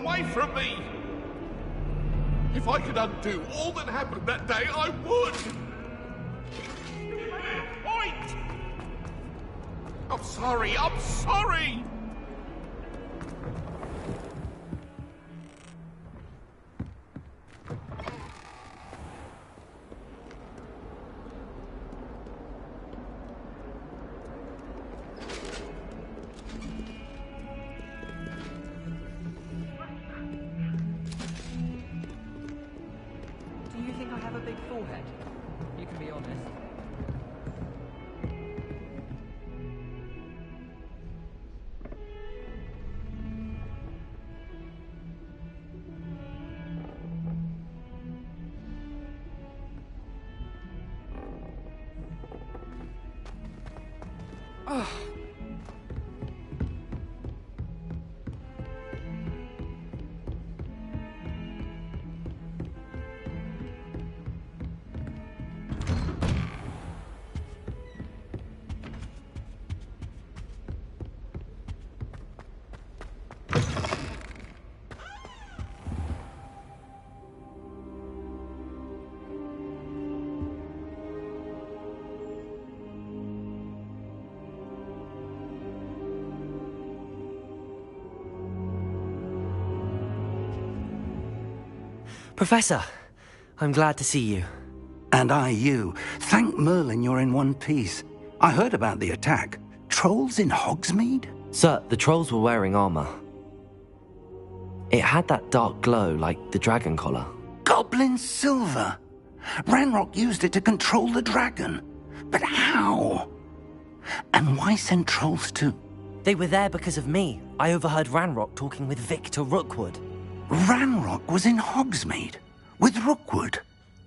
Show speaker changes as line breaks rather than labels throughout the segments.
away from me! If I could undo all that happened that day, I would! Point! I'm sorry, I'm sorry!
Do you think I have a big forehead? You can be honest.
Professor, I'm glad to see you.
And I you. Thank Merlin you're in one piece. I heard about the attack. Trolls in Hogsmeade?
Sir, the trolls were wearing armor. It had that dark glow like the dragon collar.
Goblin silver! Ranrock used it to control the dragon. But how? And why send trolls too?
They were there because of me. I overheard Ranrock talking with Victor Rookwood.
Ranrock was in Hogsmeade? With Rookwood?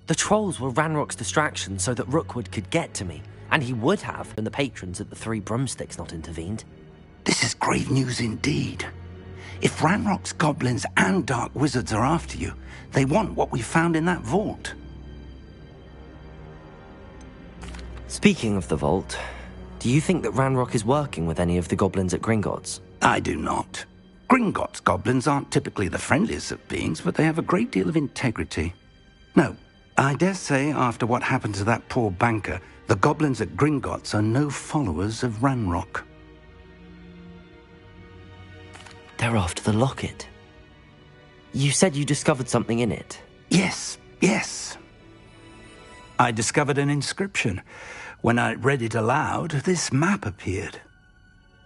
The trolls were Ranrock's distraction so that Rookwood could get to me. And he would have, when the patrons at the Three Broomsticks not intervened.
This is grave news indeed. If Ranrock's goblins and dark wizards are after you, they want what we found in that vault.
Speaking of the vault, do you think that Ranrock is working with any of the goblins at Gringotts?
I do not. Gringotts goblins aren't typically the friendliest of beings, but they have a great deal of integrity. No, I dare say after what happened to that poor banker, the goblins at Gringotts are no followers of Ranrock.
They're after the locket. You said you discovered something in it.
Yes. I discovered an inscription. When I read it aloud, this map appeared.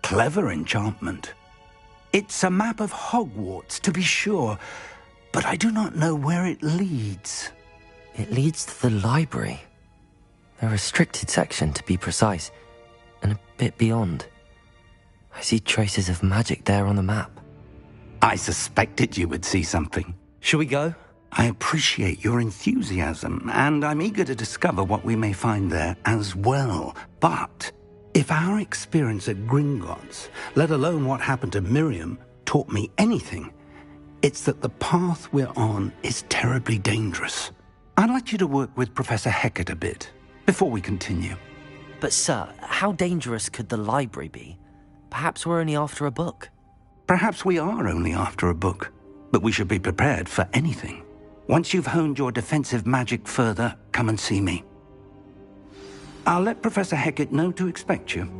Clever enchantment. It's a map of Hogwarts, to be sure, but I do not know where it leads.
It leads to the library. A restricted section, to be precise, and a bit beyond. I see traces of magic there on the map.
I suspected you would see something.
Shall we go?
I appreciate your enthusiasm, and I'm eager to discover what we may find there as well. But if our experience at Gringotts, let alone what happened to Miriam, taught me anything, it's that the path we're on is terribly dangerous. I'd like you to work with Professor Hecat a bit before we continue.
But sir, how dangerous could the library be? Perhaps we're only after a book.
Perhaps we are only after a book, but we should be prepared for anything. Once you've honed your defensive magic further, come and see me. I'll let Professor Hecat know to expect you.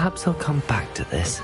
Perhaps I'll come back to this.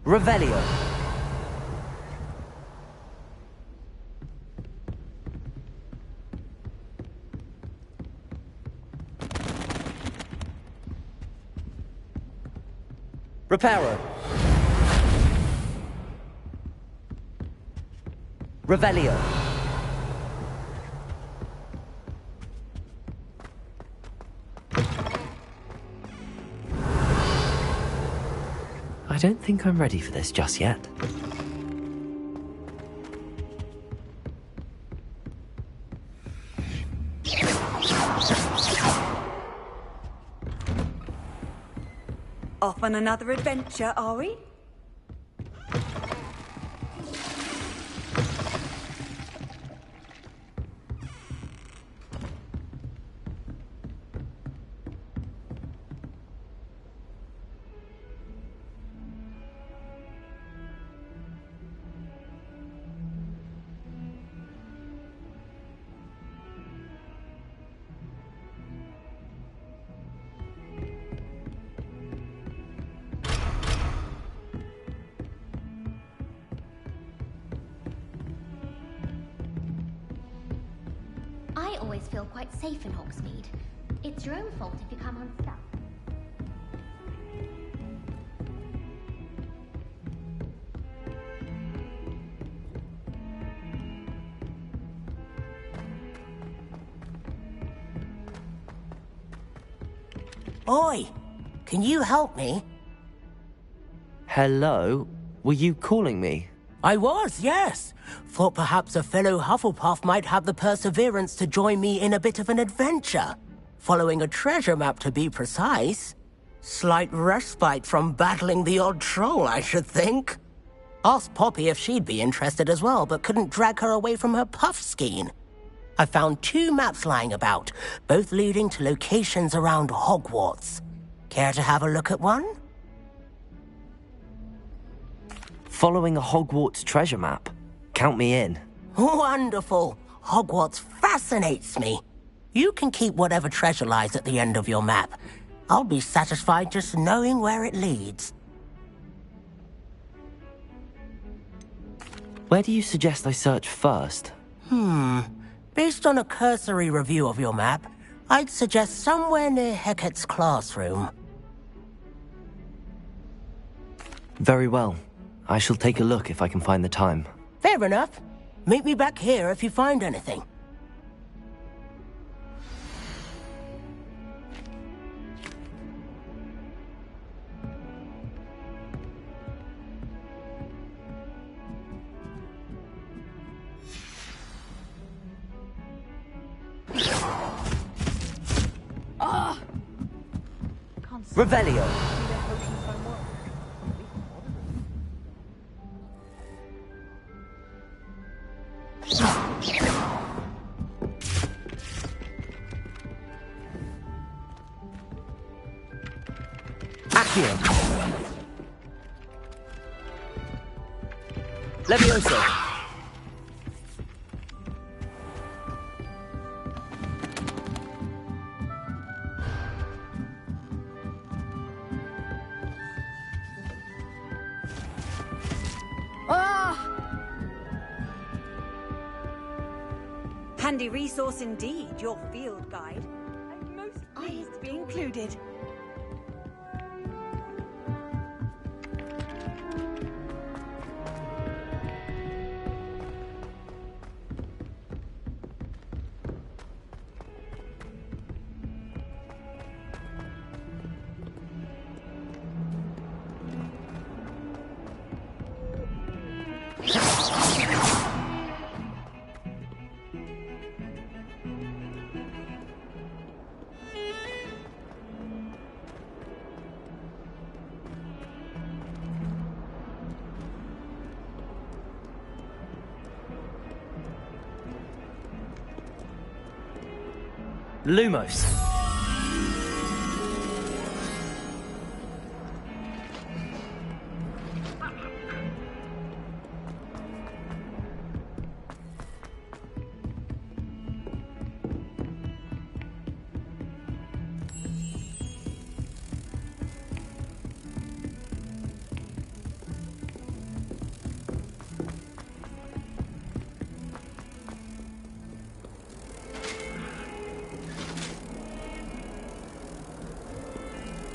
Revelio. Reparo. Revelio. I don't think I'm ready for this just yet.
Off on another adventure, are we?
I always feel quite safe in Hogsmeade. It's your own fault if you come unstuck.
Oi! Can you help me?
Hello? Were you calling me?
I was, yes. Thought perhaps a fellow Hufflepuff might have the perseverance to join me in a bit of an adventure. Following a treasure map, to be precise. Slight respite from battling the odd troll, I should think. Asked Poppy if she'd be interested as well, but couldn't drag her away from her puffskein. I found 2 maps lying about, both leading to locations around Hogwarts. Care to have a look at one?
Following a Hogwarts treasure map. Count me in.
Wonderful. Hogwarts fascinates me. You can keep whatever treasure lies at the end of your map. I'll be satisfied just knowing where it leads.
Where do you suggest I search first?
Based on a cursory review of your map, I'd suggest somewhere near Hecat's classroom.
Very well. I shall take a look if I can find the time.
Fair enough. Meet me back here if you find anything.
Revelio. Accio. Levioso.
Handy resource indeed, your field guide. I'm most pleased to be included.
Lumos.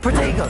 Protego!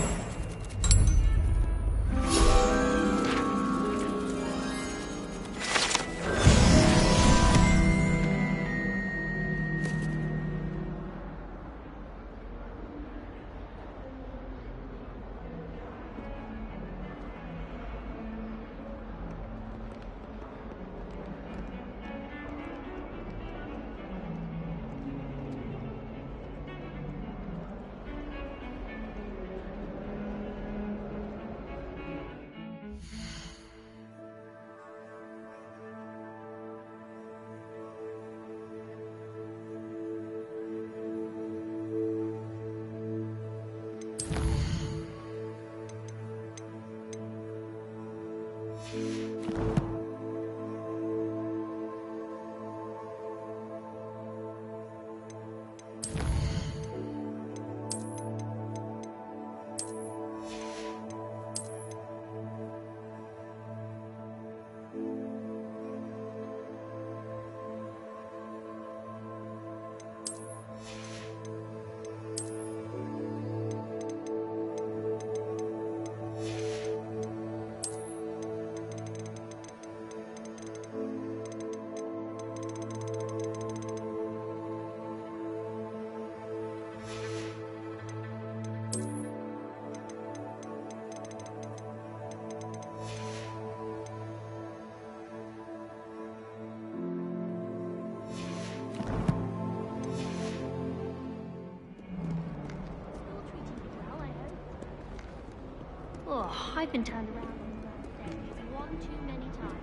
Oh, I've been turned around on birthdays one too many times.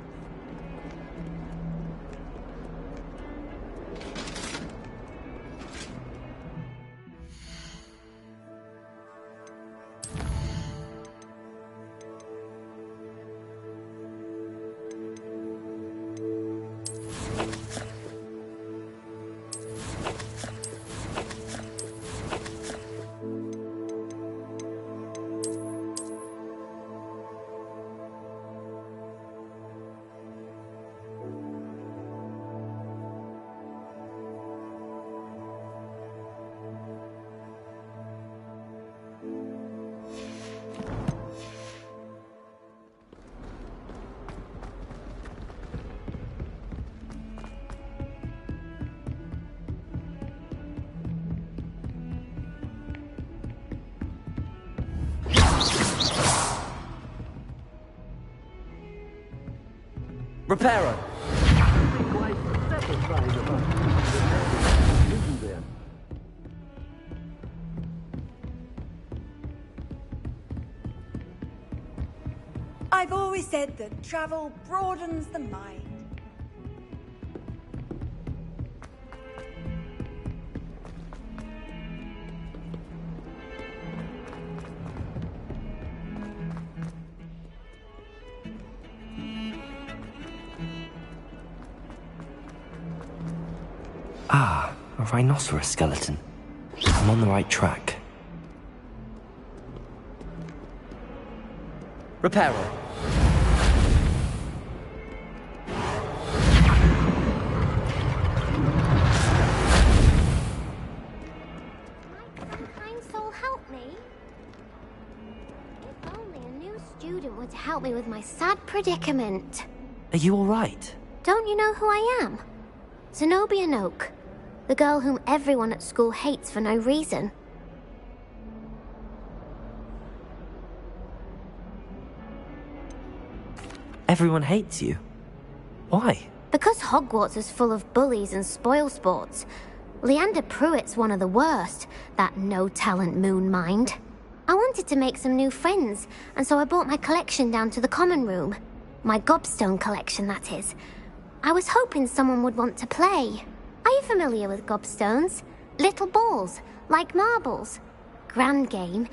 Reparo!
Quite satisfied about it, isn't there?
I've always said that travel broadens the mind.
Ah, a rhinoceros skeleton. I'm on the right track. Reparo.
Might some kind soul help me? If only a new student were to help me with my sad predicament.
Are you alright?
Don't you know who I am? Zenobia Noak. The girl whom everyone at school hates for no reason.
Everyone hates you. Why?
Because Hogwarts is full of bullies and spoilsports. Leander Pruitt's one of the worst, that no-talent moon mind. I wanted to make some new friends, and so I brought my collection down to the common room. My gobstone collection, that is. I was hoping someone would want to play. Are you familiar with gobstones? Little balls, like marbles. Grand game.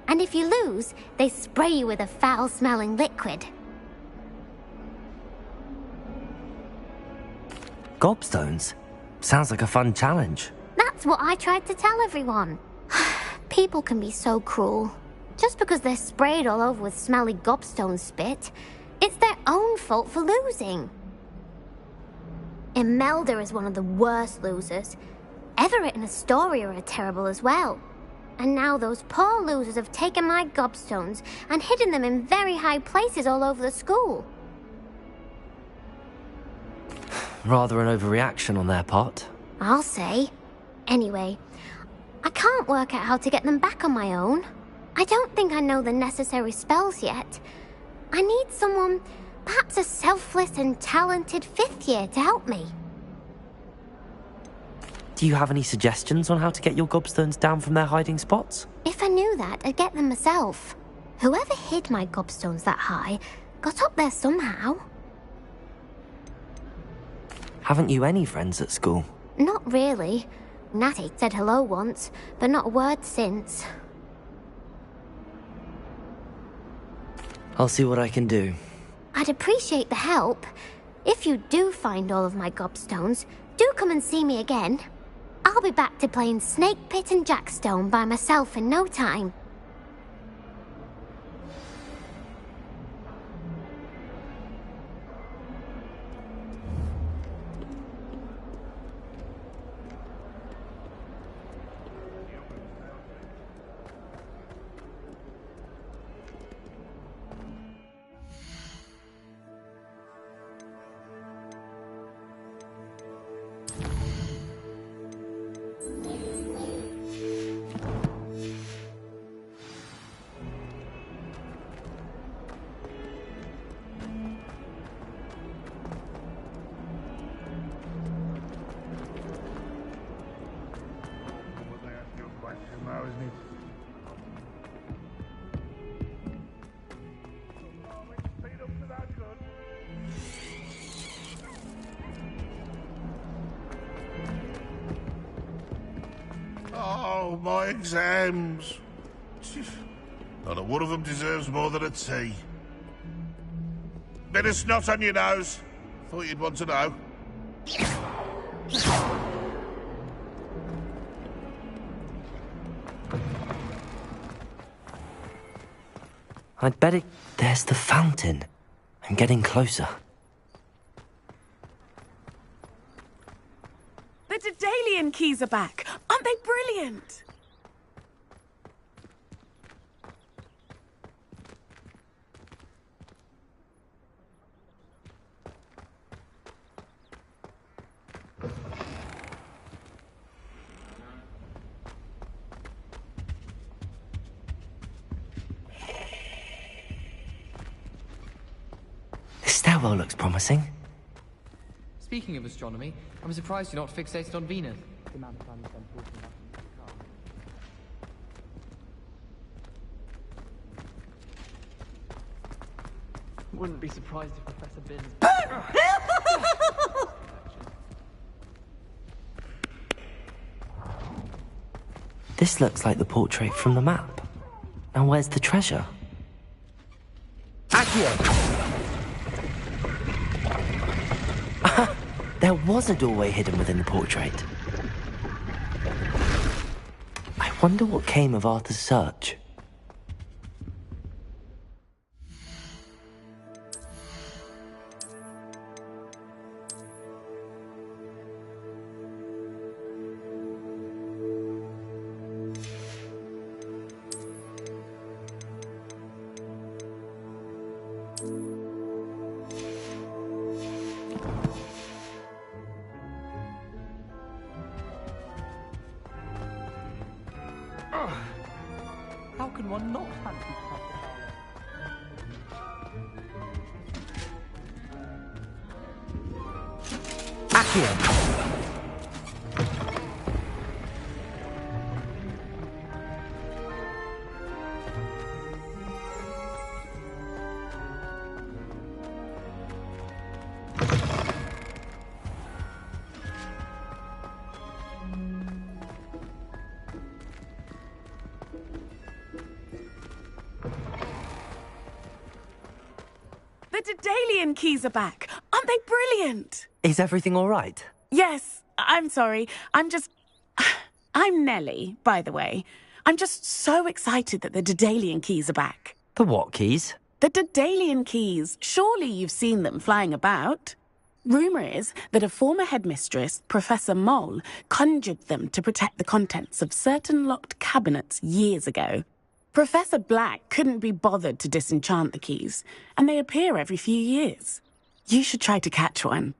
And if you lose, they spray you with a foul-smelling liquid.
Gobstones? Sounds like a fun challenge.
That's what I tried to tell everyone. People can be so cruel. Just because they're sprayed all over with smelly gobstone spit, it's their own fault for losing. Imelda is one of the worst losers. Everett and Astoria are terrible as well. And now those poor losers have taken my gobstones and hidden them in very high places all over the school.
Rather an overreaction on their part.
I'll say. Anyway, I can't work out how to get them back on my own. I don't think I know the necessary spells yet. I need someone, perhaps a selfless and talented 5th year to help me.
Do you have any suggestions on how to get your gobstones down from their hiding spots?
If I knew that, I'd get them myself. Whoever hid my gobstones that high got up there somehow.
Haven't you any friends at school?
Not really. Natty said hello once, but not a word since.
I'll see what I can do.
I'd appreciate the help. If you do find all of my gobstones, do come and see me again. I'll be back to playing Snake Pit and Jackstone by myself in no time.
Oh, my exams. Not a one of them deserves more than a tea. Bit of snot on your nose. Thought you'd want to know.
I'd bet it... There's the fountain. I'm getting closer.
The Daedalian keys are back. Aren't they brilliant?
This stairwell looks promising.
Speaking of astronomy, I'm surprised you're not fixated on Venus. Wouldn't be surprised if Professor Binns...
This looks like the portrait from the map. Now where's the treasure? Accio! There was a doorway hidden within the portrait. I wonder what came of Arthur's search.
How can one not fancy
Accio!
Daedalian keys are back. Aren't they brilliant?
Is everything all right?
Yes, I'm sorry. I'm Nellie, by the way. I'm just so excited that the Daedalian keys are back.
The what keys?
The Daedalian keys. Surely you've seen them flying about. Rumour is that a former headmistress, Professor Mole, conjured them to protect the contents of certain locked cabinets years ago. Professor Black couldn't be bothered to disenchant the keys, and they appear every few years. You should try to catch one.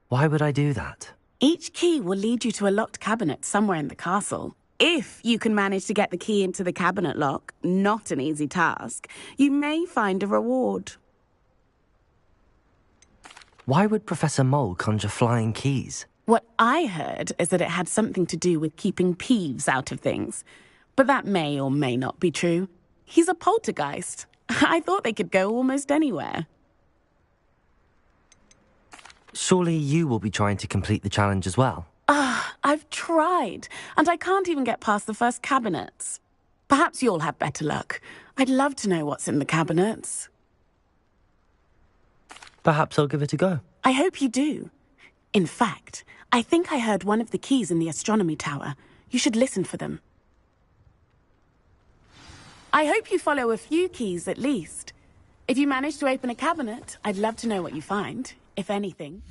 Why would I do that?
Each key will lead you to a locked cabinet somewhere in the castle. If you can manage to get the key into the cabinet lock, not an easy task, you may find a reward.
Why would Professor Mole conjure flying keys?
What I heard is that it had something to do with keeping Peeves out of things. But that may or may not be true. He's a poltergeist. I thought they could go almost anywhere.
Surely you will be trying to complete the challenge as well?
I've tried, and I can't even get past the first cabinets. Perhaps you'll have better luck. I'd love to know what's in the cabinets.
Perhaps I'll give it a go.
I hope you do. In fact, I think I heard one of the keys in the astronomy tower. You should listen for them. I hope you follow a few keys at least. If you manage to open a cabinet, I'd love to know what you find, if anything.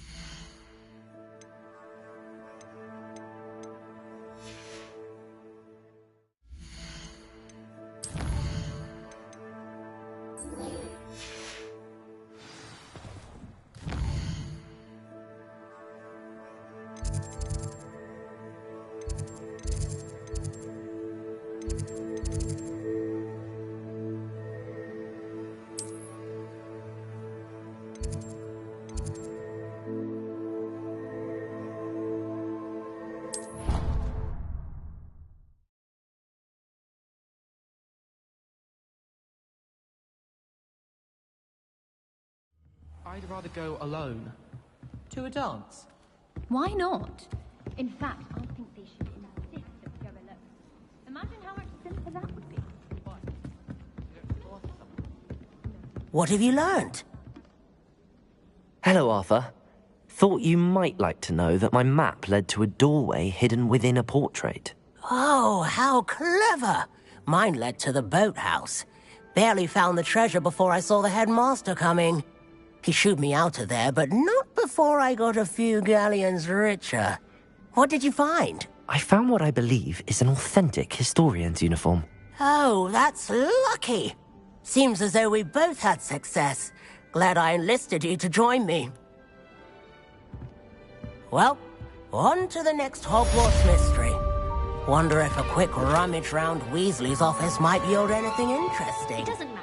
I'd rather go alone. To a dance?
Why not? In fact, I think they should insist that we go alone. Imagine how much simpler that would be.
What have you learned?
Hello, Arthur. Thought you might like to know that my map led to a doorway hidden within a portrait.
Oh, how clever! Mine led to the boathouse. Barely found the treasure before I saw the headmaster coming. He shooed me out of there, but not before I got a few galleons richer. What did you find?
I found what I believe is an authentic historian's uniform.
Oh, that's lucky. Seems as though we both had success. Glad I enlisted you to join me. Well, on to the next Hogwarts mystery. Wonder if a quick rummage round Weasley's office might yield anything interesting.
It doesn't matter.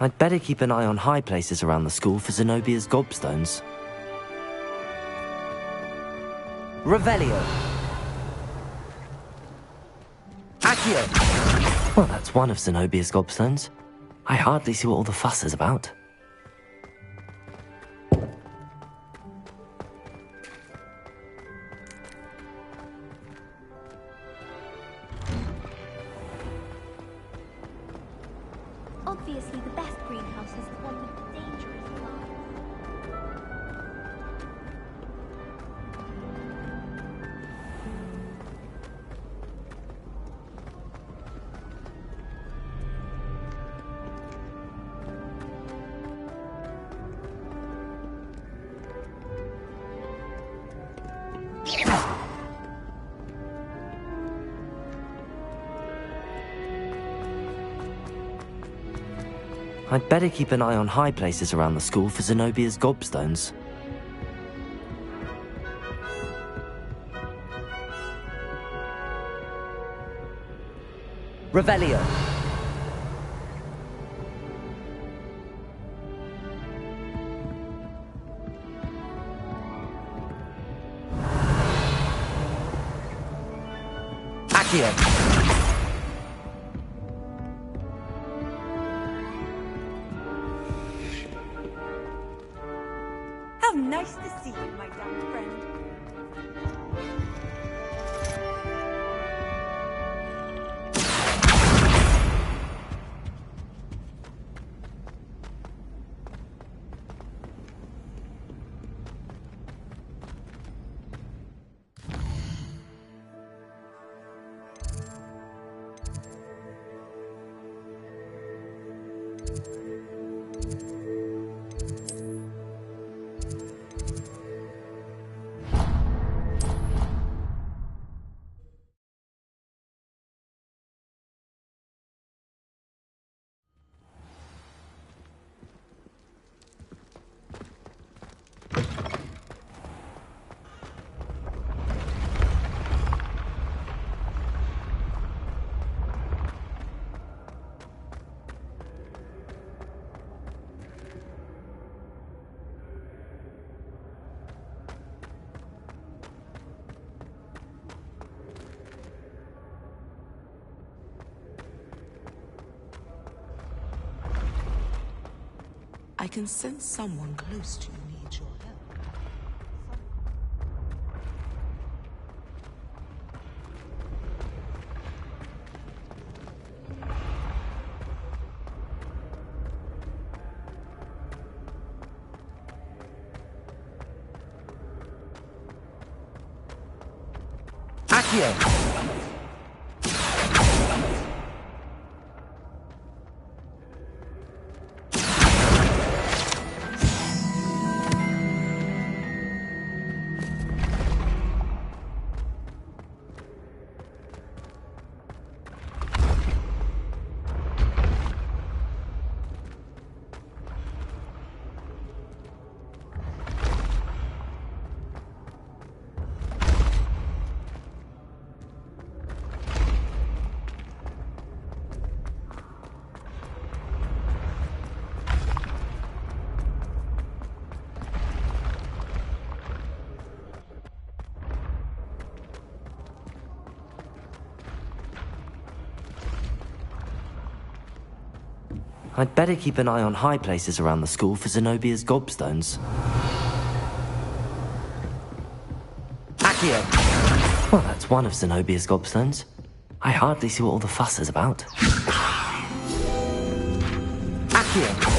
I'd better keep an eye on high places around the school for Zenobia's gobstones. Revelio! Accio! Well, that's one of Zenobia's gobstones. I hardly see what all the fuss is about.
Obviously, the best greenhouse is the one with the dangerous plants.
I'd better keep an eye on high places around the school for Zenobia's gobstones.
Revelio. Accio.
How nice to see you, my young friend.
I can sense someone close to you needs your help.
Accio.
I'd better keep an eye on high places around the school for Zenobia's gobstones.
Accio.
Well, that's one of Zenobia's gobstones. I hardly see what all the fuss is about.
Accio.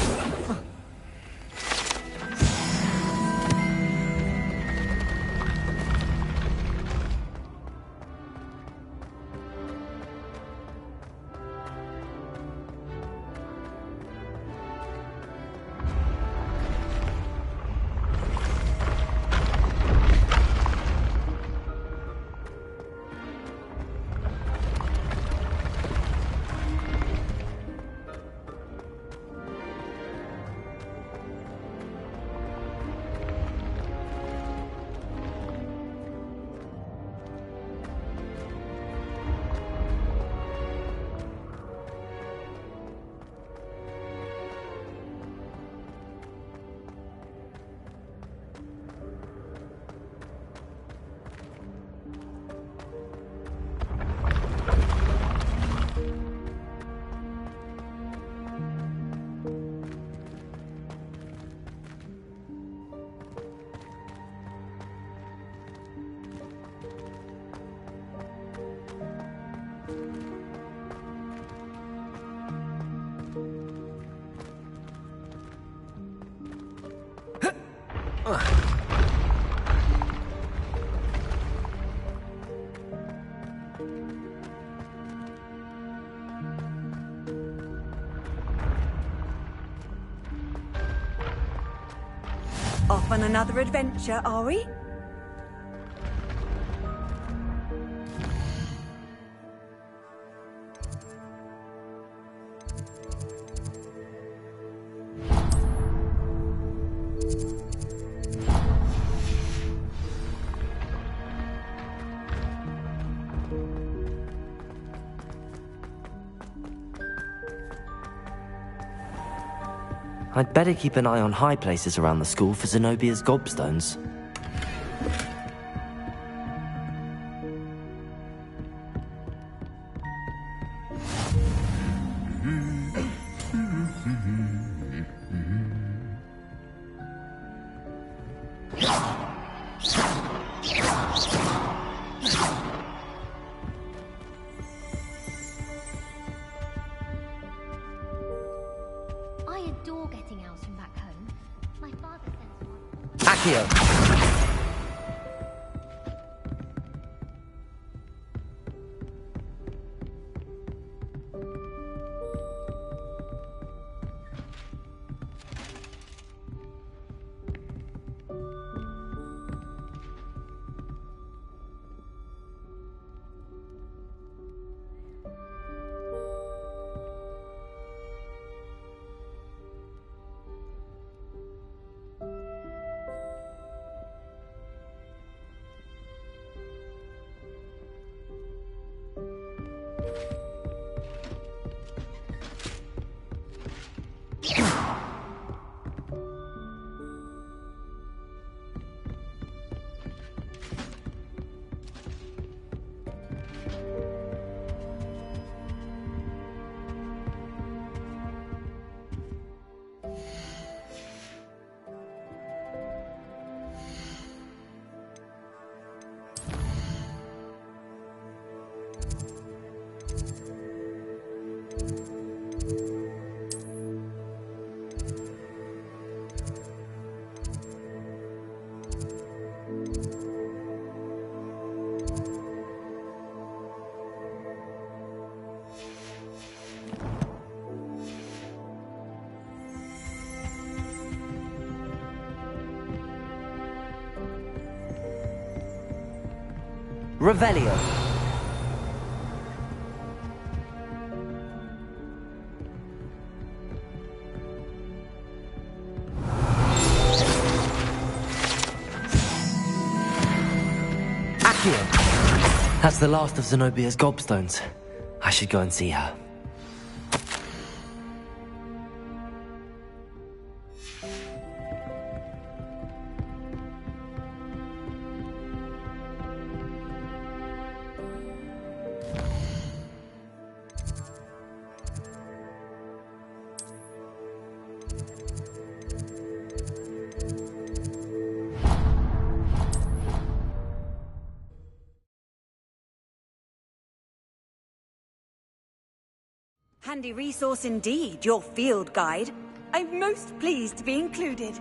Off on another adventure, are we?
I'd better keep an eye on high places around the school for Zenobia's gobstones.
I adore getting owls from back home. My father sends one.
Accio.
Revelio.
Accio.
That's the last of Zenobia's gobstones. I should go and see her.
Handy resource indeed, your field guide. I'm most pleased to be included.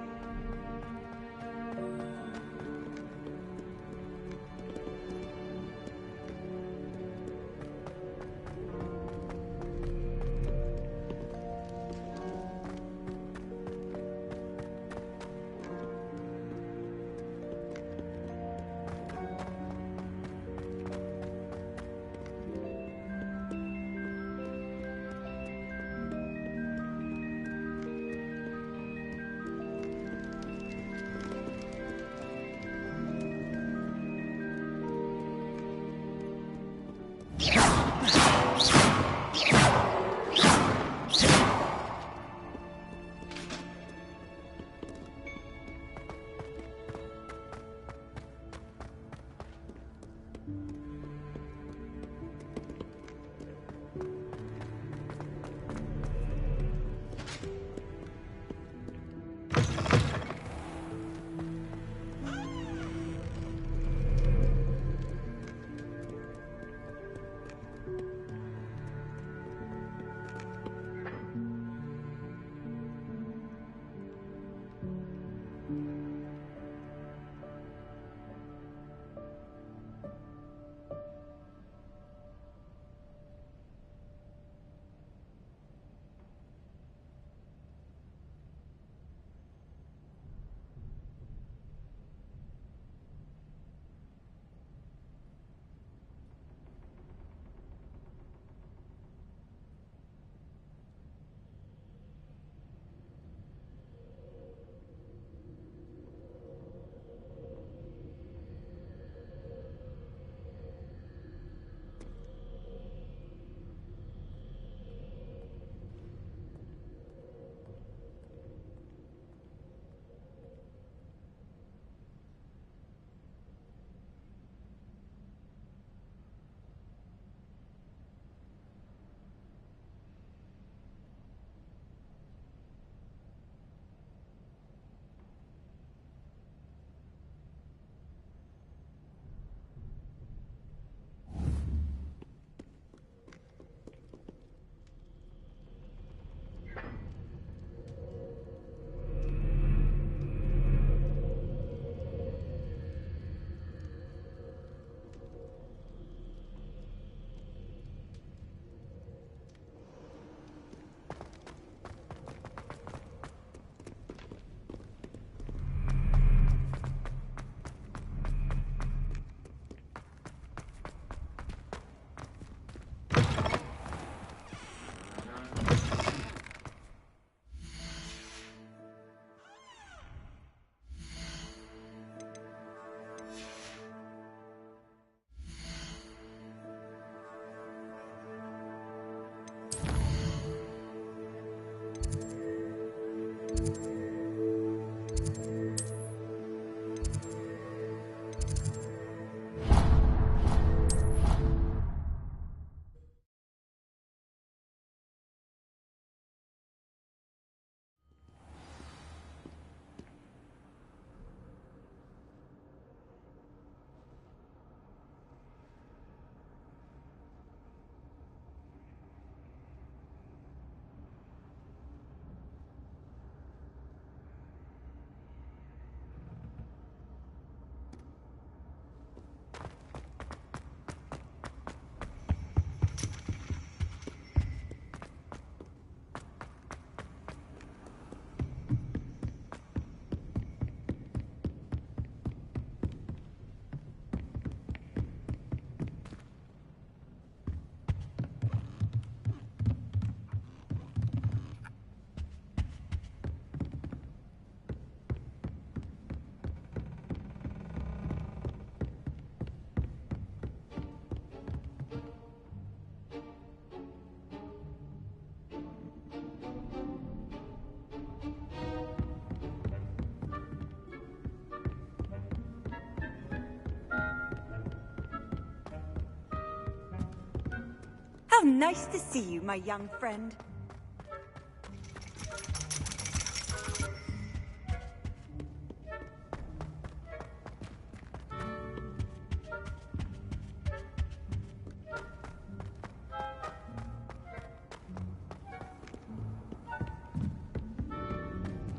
nice to see you, my young friend.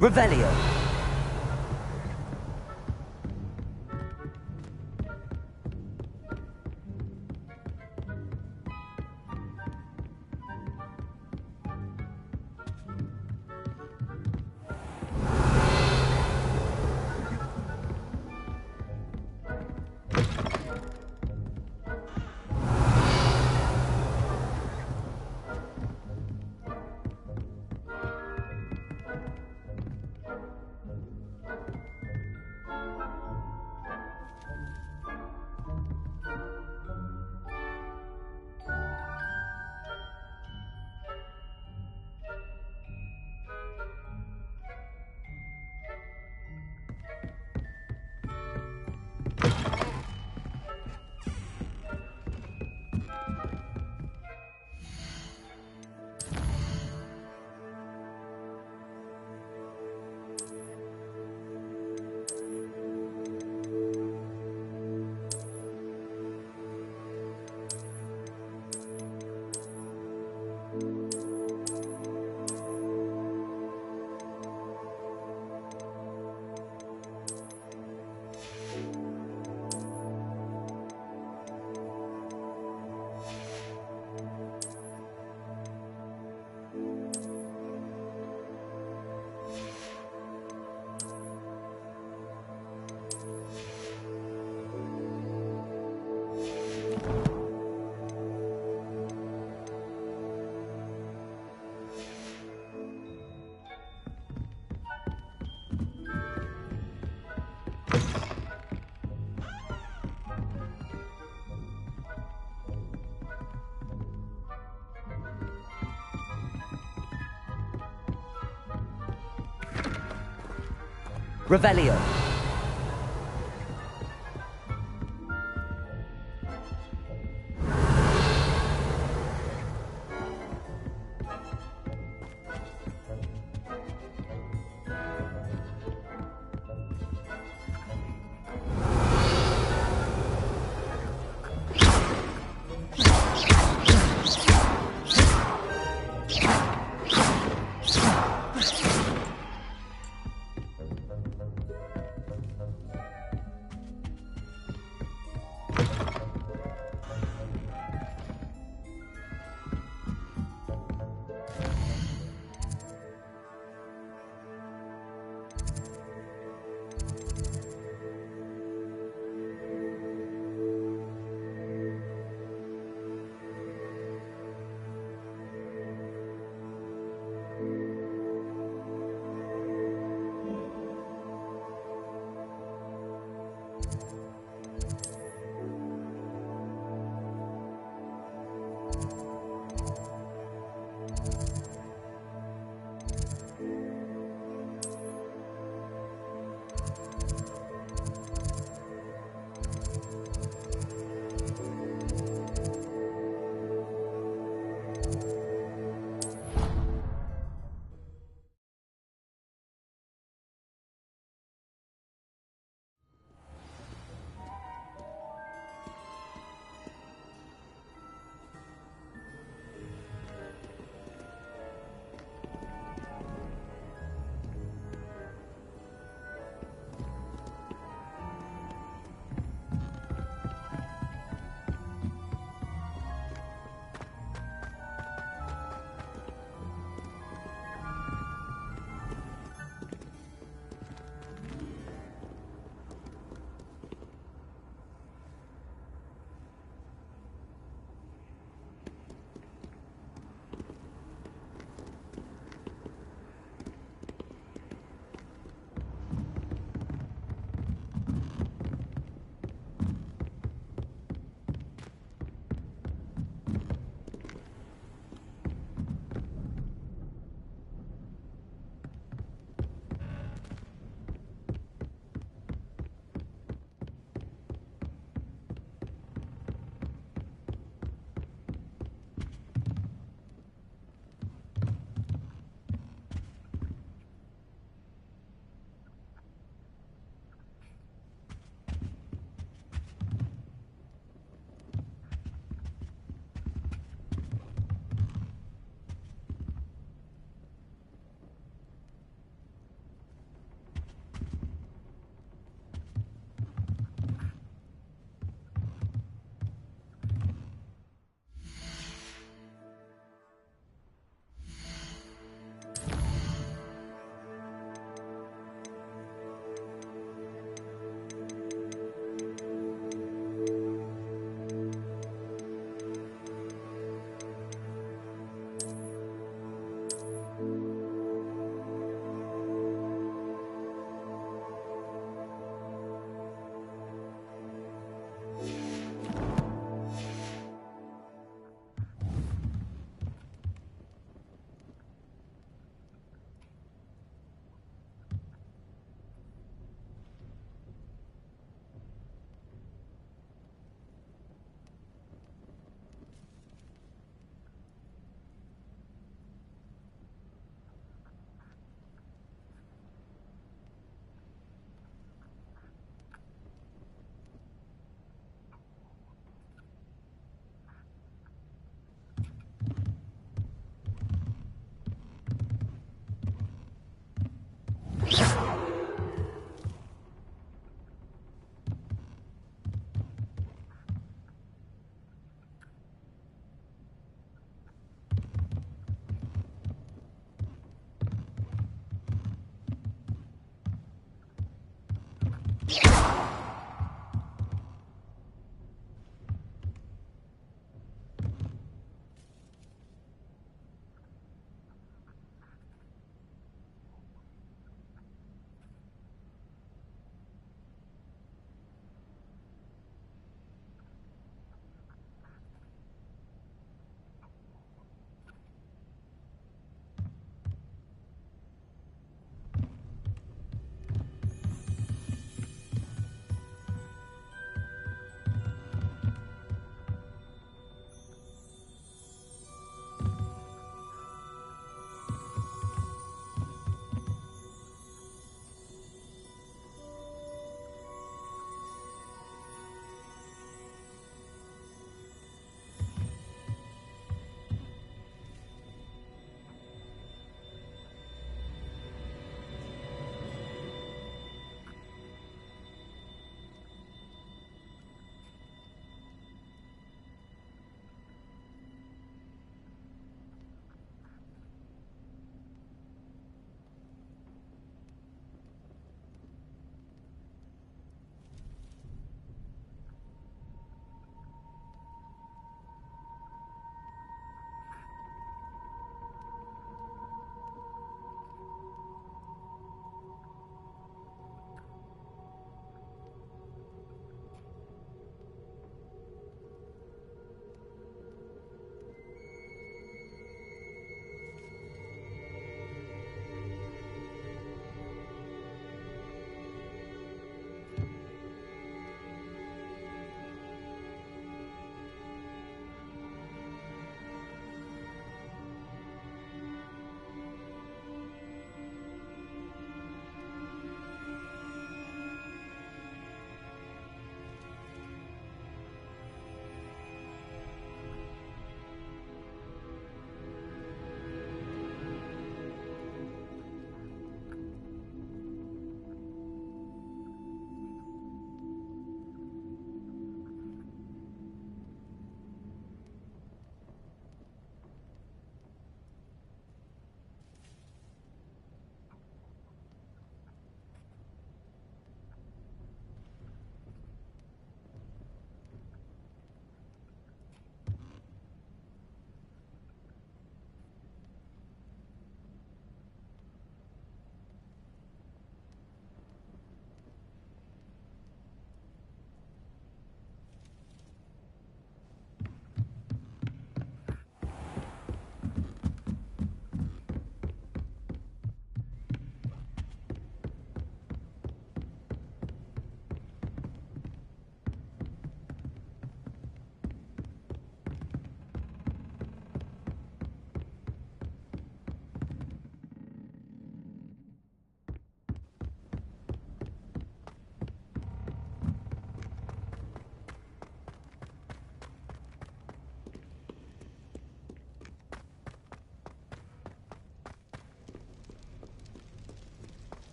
Revelio. Revelio.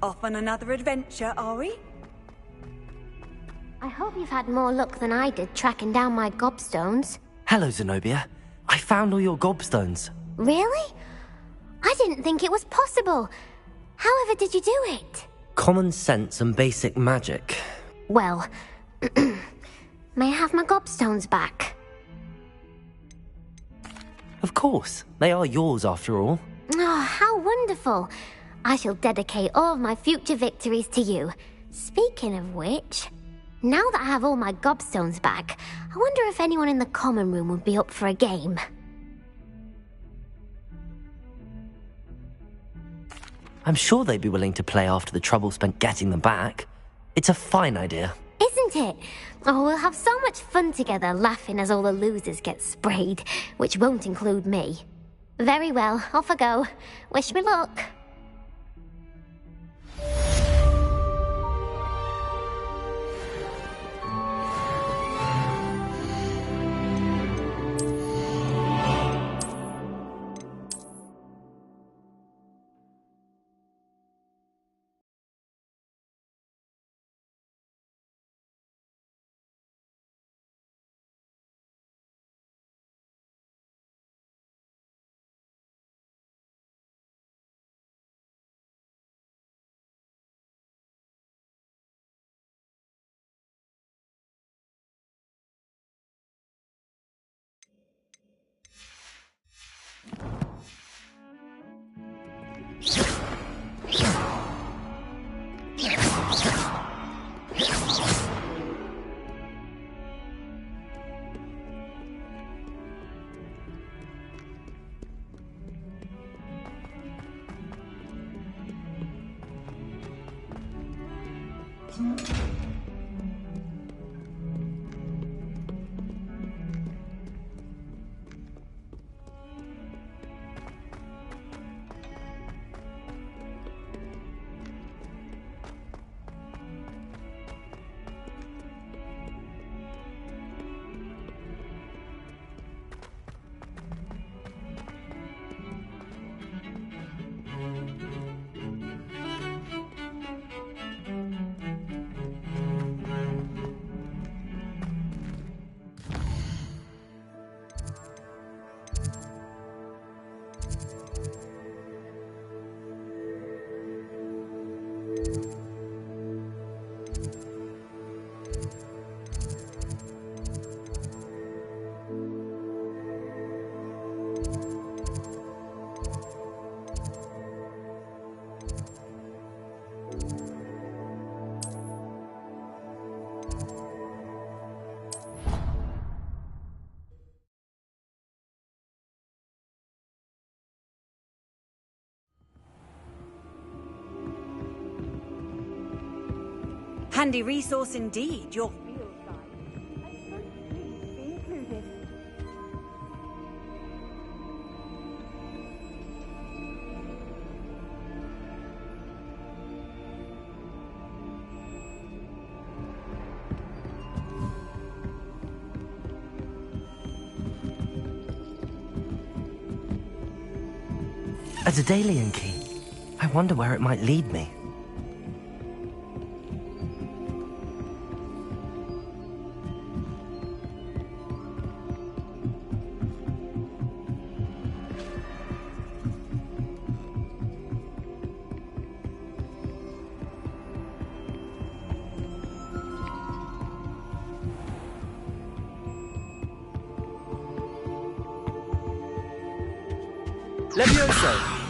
Off on another adventure, are we?
I hope you've had more luck than I did tracking down my gobstones.
Hello, Zenobia. I found all your gobstones.
Really? I didn't think it was possible. However did you do it?
Common sense and basic magic.
Well, may I have my gobstones back?
Of course. They are yours after all.
Oh, how wonderful. I shall dedicate all of my future victories to you. Speaking of which, now that I have all my gobstones back, I wonder if anyone in the common room would be up for a game.
I'm sure they'd be willing to play after the trouble spent getting them back. It's a fine idea.
Isn't it? Oh, we'll have so much fun together laughing as all the losers get sprayed, which won't include me. Very well, off I go. Wish me luck.
Handy resource indeed, your field guide. I'm so pleased to be included.
A Daedalian key. I wonder where it might lead me.
Levioso!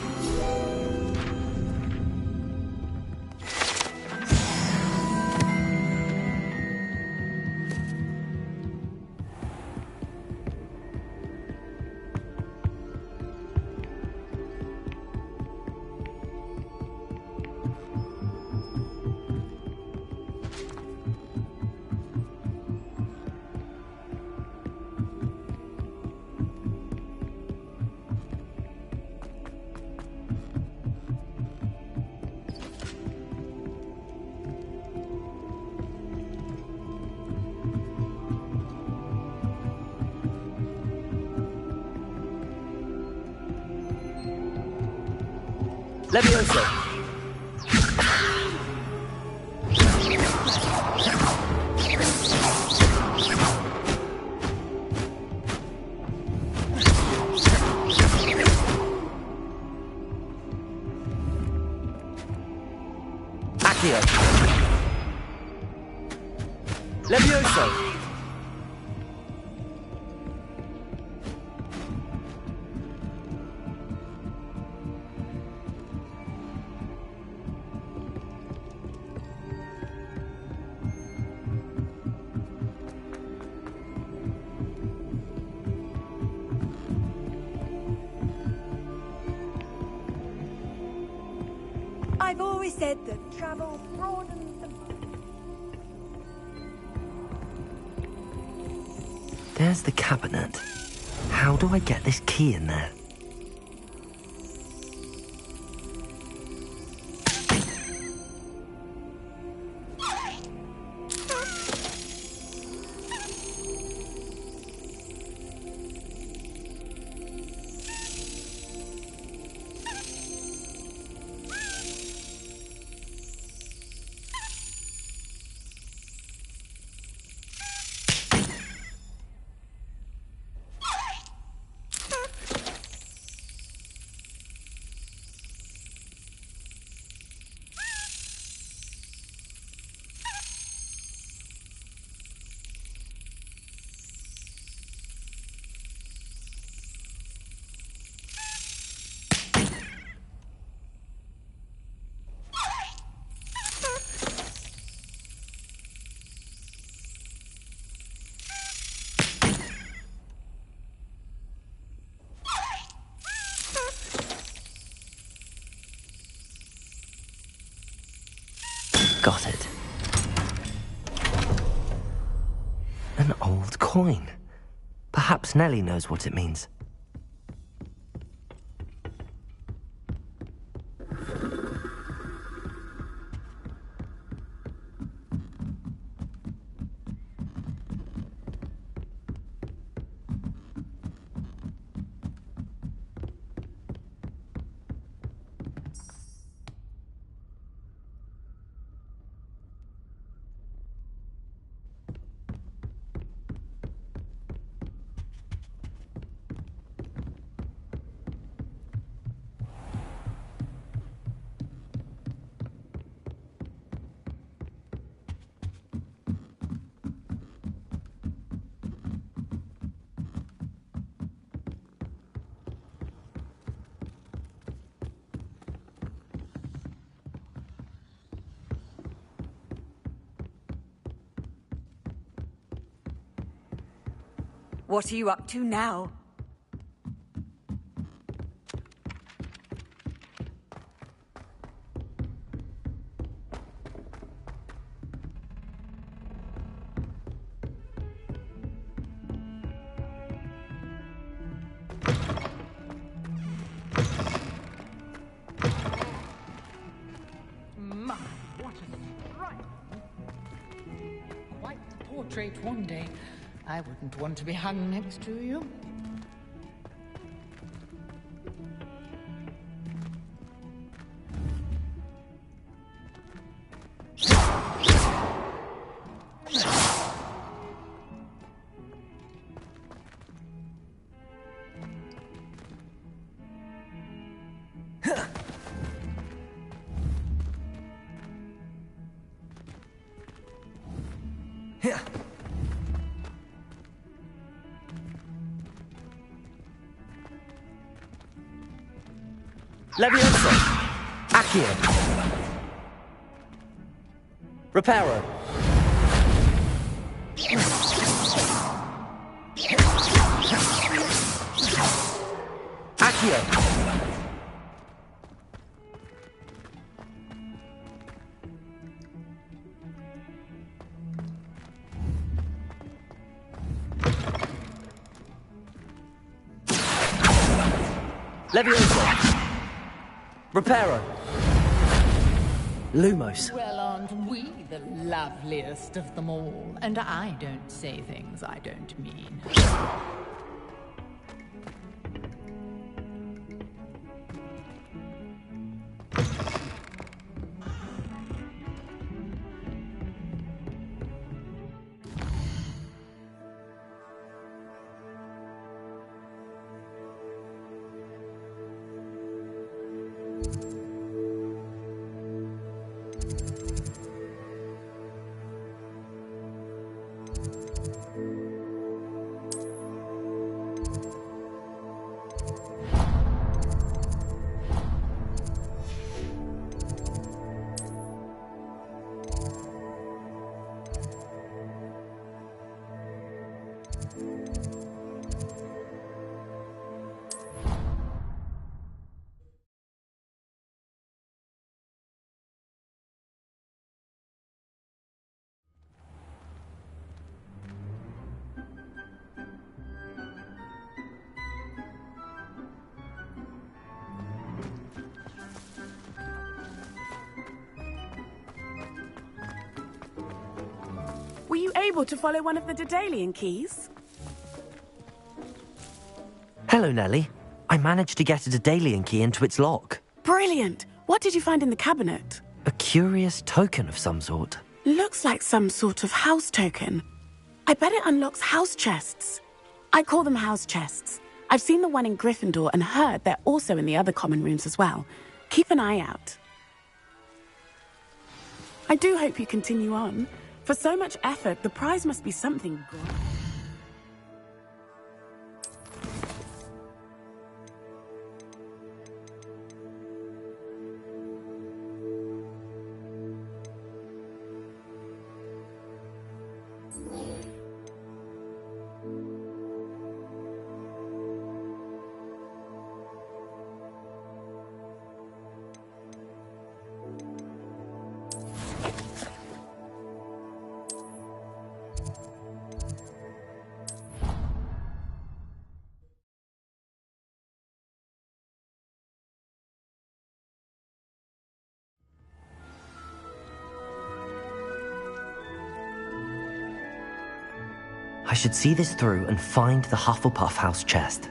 Levioso! Levioso!
I've always said that travel broadens the mind.
There's the cabinet. How do I get this key in there? Got it. An old coin. Perhaps Nellie knows what it means.
What are you up to now?
My, what a strike! Quite the portrait one day. I wouldn't want to be hung next to you.
Levioso! Accio! Reparo! Accio! Levioso! Reparo! Lumos!
Well, aren't we the loveliest of them all? And I don't say things I don't mean.
you able to follow one of the Daedalian keys?
Hello, Nellie. I managed to get a Daedalian key into its lock.
Brilliant! What did you find in the cabinet?
A curious token of some sort.
Looks like some sort of house token. I bet it unlocks house chests. I call them house chests. I've seen the one in Gryffindor and heard they're also in the other common rooms as well. Keep an eye out. I do hope you continue on. For so much effort, the prize must be something good.
I should see this through and find the Hufflepuff house chest.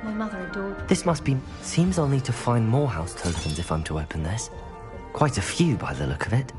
My mother adored.
This must be... Seems I'll need to find more house tokens if I'm to open this. Quite a few by the look of it.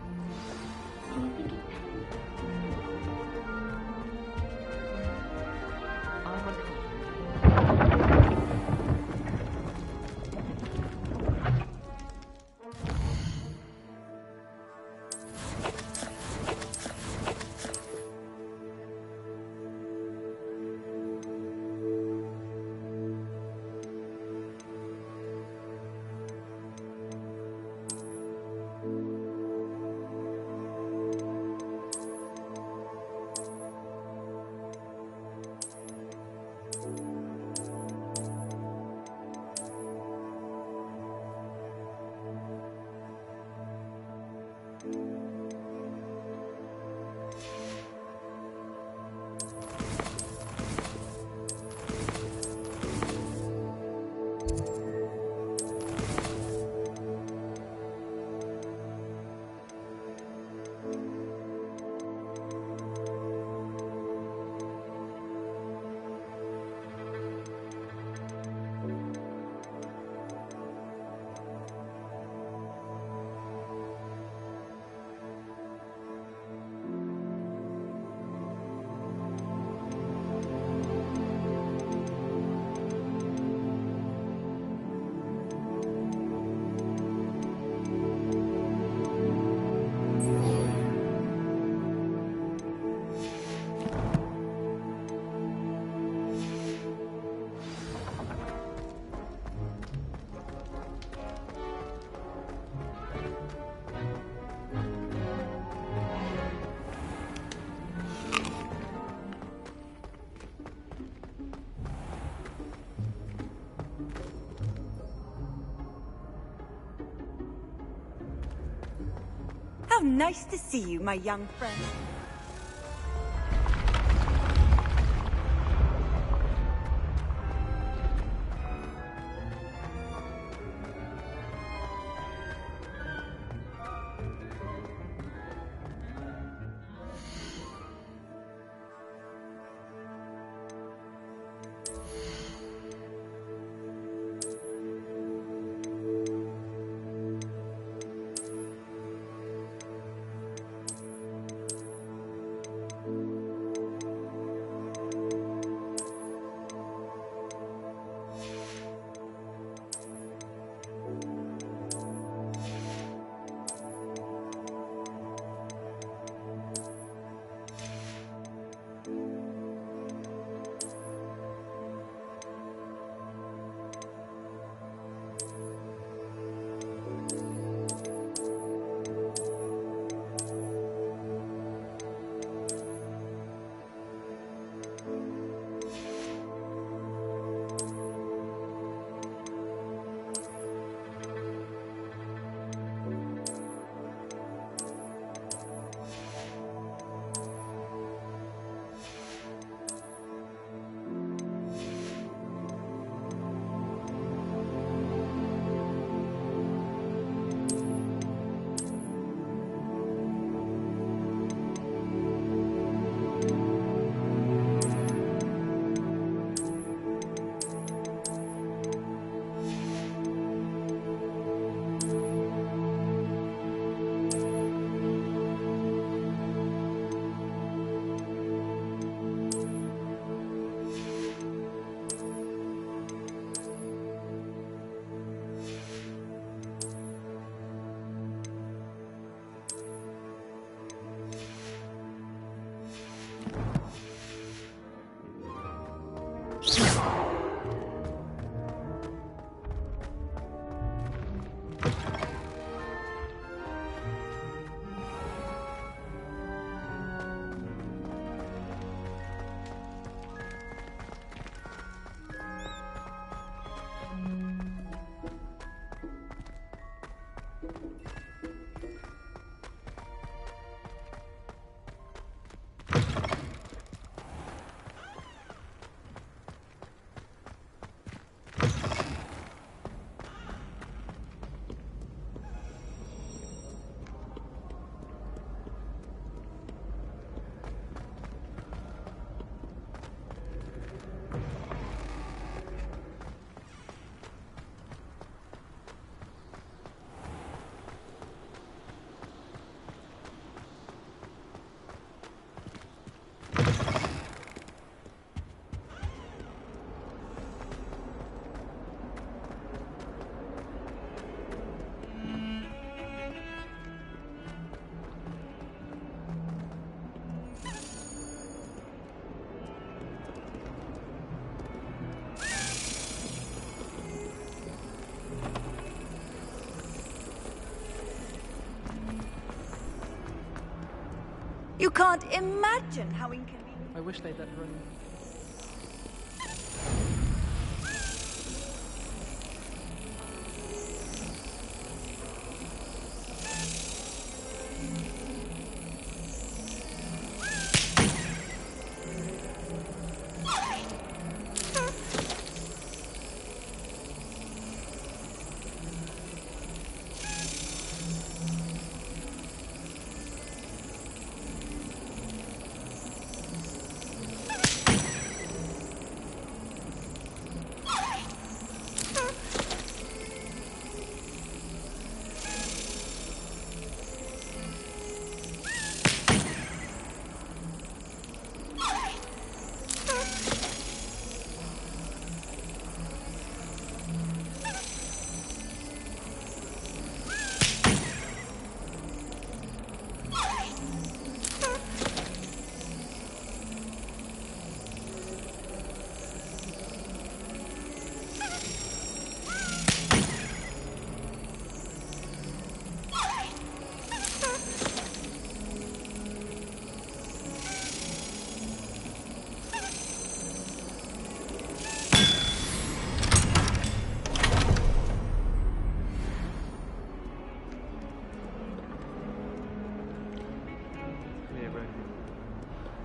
How nice to see you, my young friend. You can't imagine how inconvenient.
I wish they'd let run.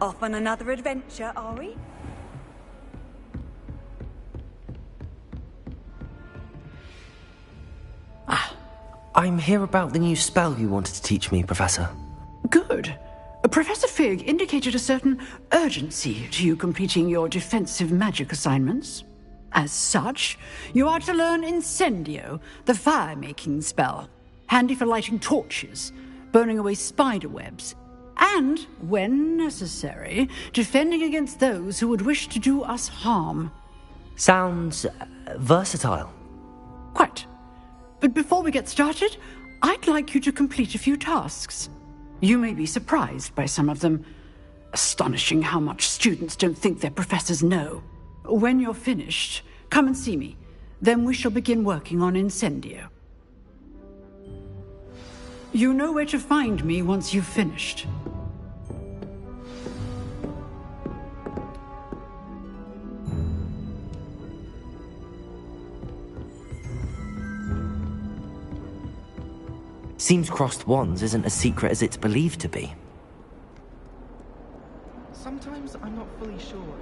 Off on another adventure, are we?
I'm here about the new spell you wanted to teach me, Professor.
Good. Professor Fig indicated a certain urgency to you completing your defensive magic assignments. As such, you are to learn Incendio, the fire-making spell, handy for lighting torches, burning away spider webs, and, when necessary, defending against those who would wish to do us harm.
Sounds versatile.
Quite. But before we get started, I'd like you to complete a few tasks. You may be surprised by some of them. Astonishing how much students don't think their professors know. When you're finished, come and see me. Then we shall begin working on Incendio. You know where to find me once you've finished.
Seems crossed wands isn't as secret as it's believed to be.
Sometimes I'm not fully sure.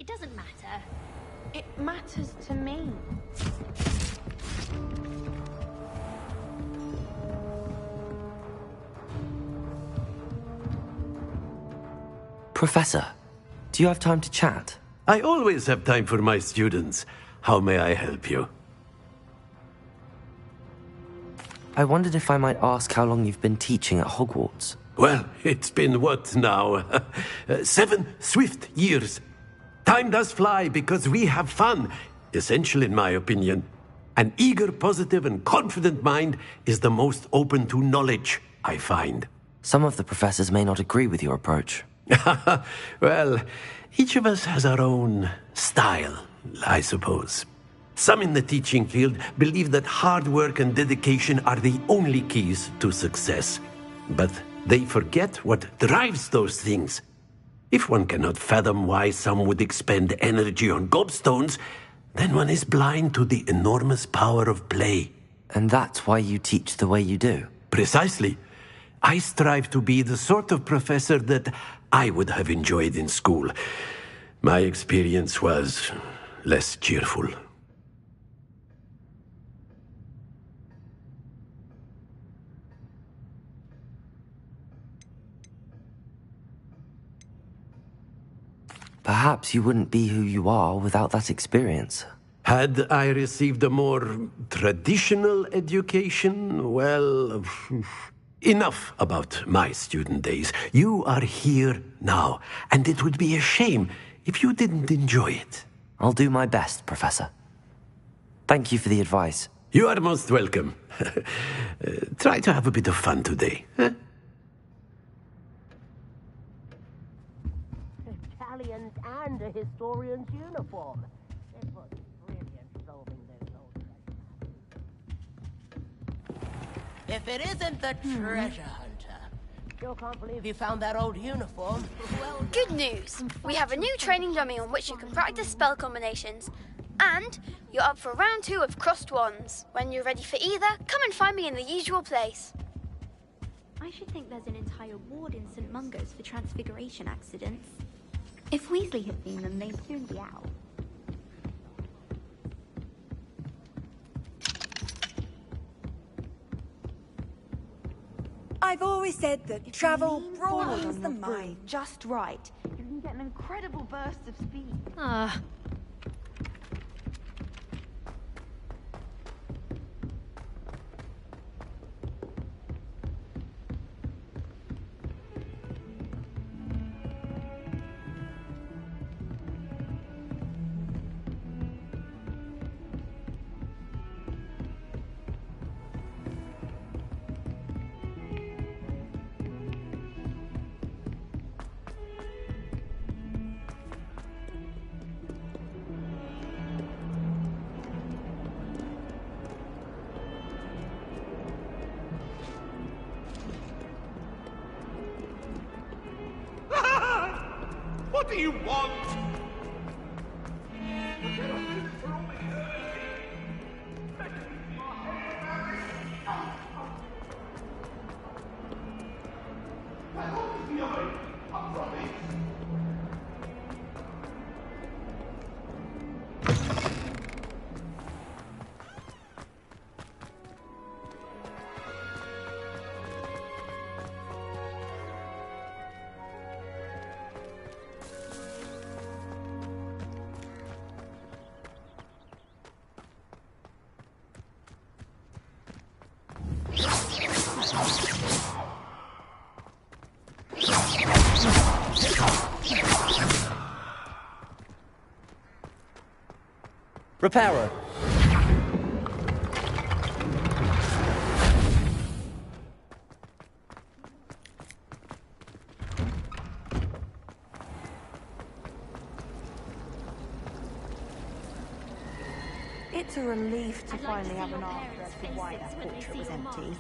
It doesn't matter.
It matters to me.
Professor, do you have time to chat?
I always have time for my students. How may I help you?
I wondered if I might ask how long you've been teaching at Hogwarts.
Well, it's been what now? 7 swift years. Time does fly because we have fun. Essential in my opinion. An eager, positive, and confident mind is the most open to knowledge, I find.
Some of the professors may not agree with your approach.
Well, each of us has our own style, I suppose. Some in the teaching field believe that hard work and dedication are the only keys to success. But they forget what drives those things. If one cannot fathom why some would expend energy on gobstones, then one is blind to the enormous power of play.
And that's why you teach the way you do?
Precisely. I strive to be the sort of professor that I would have enjoyed in school. My experience was less cheerful.
Perhaps you wouldn't be who you are without that experience.
Had I received a more traditional education, well, enough about my student days. You are here now, and it would be a shame if you didn't enjoy it.
I'll do my best, Professor. Thank you for the advice.
You are most welcome. Try to have a bit of fun today. Huh?
Italians and a historian's uniform. It was brilliant solving those old questions. If it isn't the treasure hunter, still can't believe you found that old uniform. Well,
good news! We have a new training dummy on which you can practice spell combinations. And you're up for round 2 of crossed wands. When you're ready for either, come and find me in the usual place.
I should think there's an entire ward in St. Mungo's for transfiguration accidents. If Weasley had seen them, they'd soon be out.
I've always said that travel broadens the mind just right. You can get an incredible burst of speed.
Ah.
What do you want?
Reparo.
It's a relief to finally have an answer as to why that portrait was empty.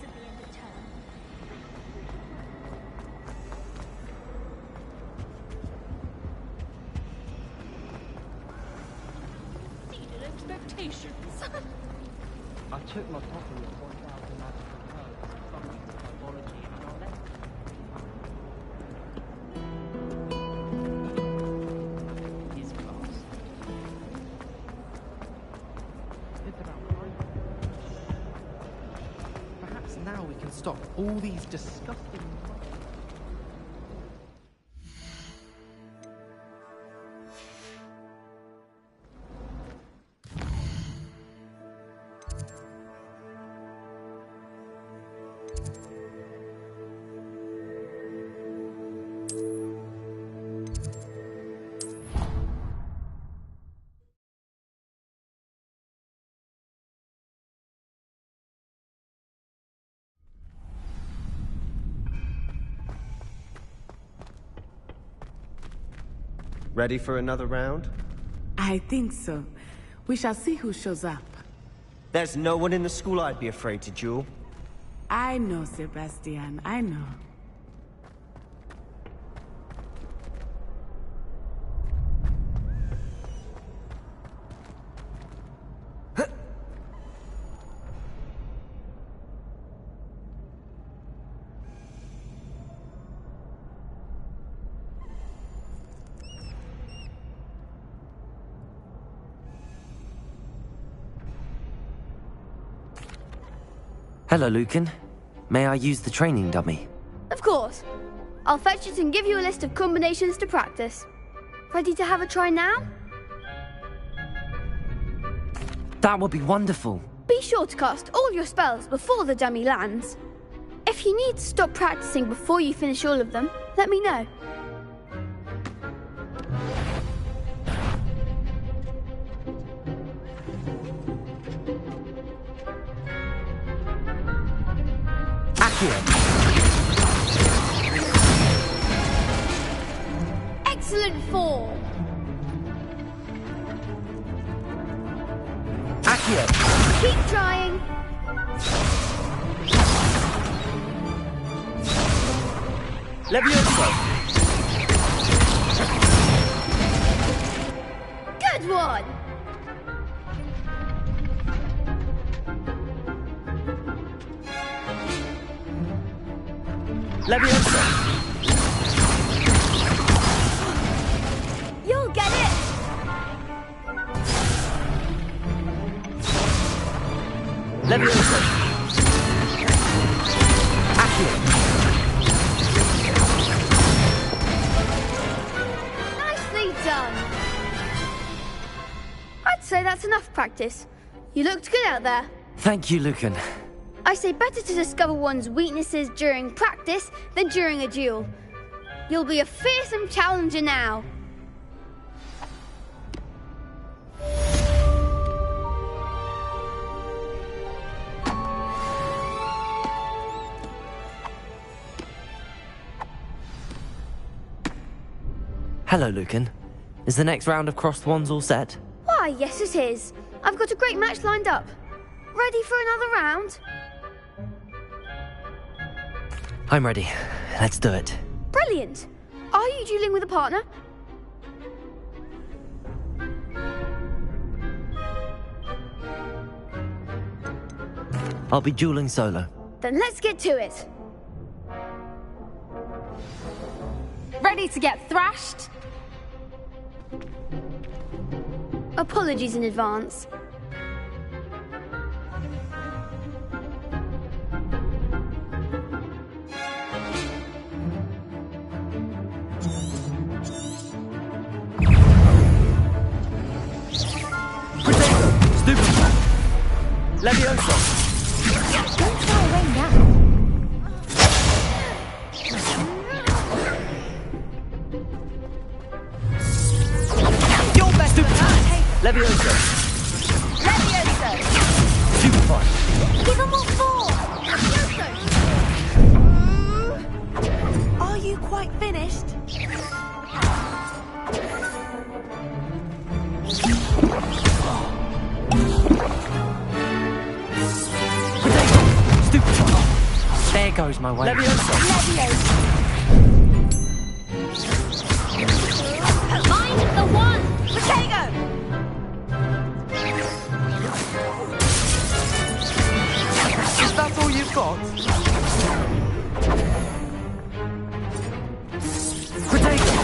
Expectations.
I took my copy of 1,000 magical pearls from biology and knowledge. His class. to stop all these disgusting...
Ready for another round?
I think so. We shall see who shows up.
There's no one in the school I'd be afraid to duel.
I know, Sebastian, I know.
Hello, Lucan. May I use the training dummy?
Of course. I'll fetch it and give you a list of combinations to practice. Ready to have a try now?
That would be wonderful.
Be sure to cast all your spells before the dummy lands. If you need to stop practicing before you finish all of them, let me know. Excellent form.
Accio.
Keep trying.
Levioso.
Good one.
Levioso.
You'll get it.
Levioso. Accio.
Nicely done. I'd say that's enough practice. You looked good out there.
Thank you, Lucan.
I say better to discover one's weaknesses during practice than during a duel. You'll be a fearsome challenger now.
Hello, Lucan. Is the next round of crossed wands all set?
Why, yes it is. I've got a great match lined up. Ready for another round?
I'm ready. Let's do it.
Brilliant. Are you dueling with a partner?
I'll be dueling solo.
Then let's get to it.
Ready to get thrashed?
Apologies in advance.
Levioso.
Don't try away now.
Your best Levioso.
Levioso!
Super fun.
Give him all four.
Are you quite finished?
There goes my way.
Levioso.
Mind the one! Protego!
Is that all you've got? Protego.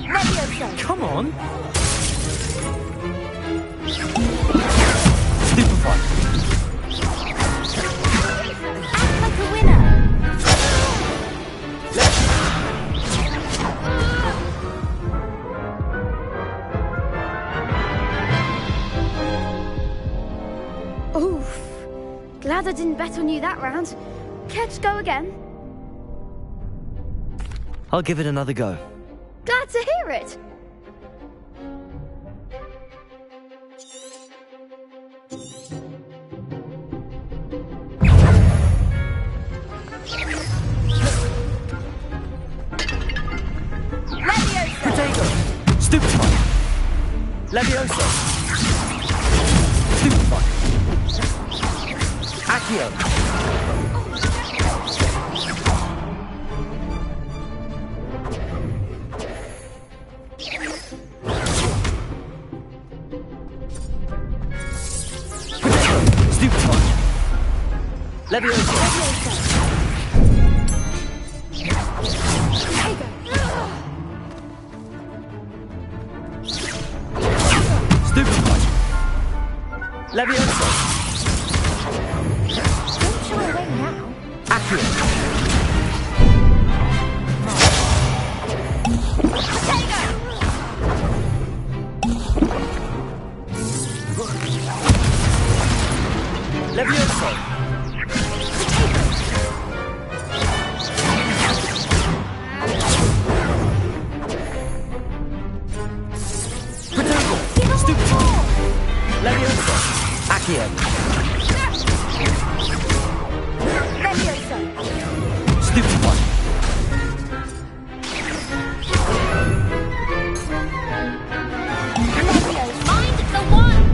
Levioso!
Come on. Stupefy.
Glad I didn't bet on you that round. Care to go again?
I'll give it another go.
Glad to hear it.
Potato! Stupefy! Levioso! Stupefy! Accio! Potato! Stupefy! Levioso! Stupefy! Levioso!
Don't shy away now.
Accio! Levioso! Potato! Stupefy! Levioso! Accio!
Levioso.
Stupefy!
Mind the one.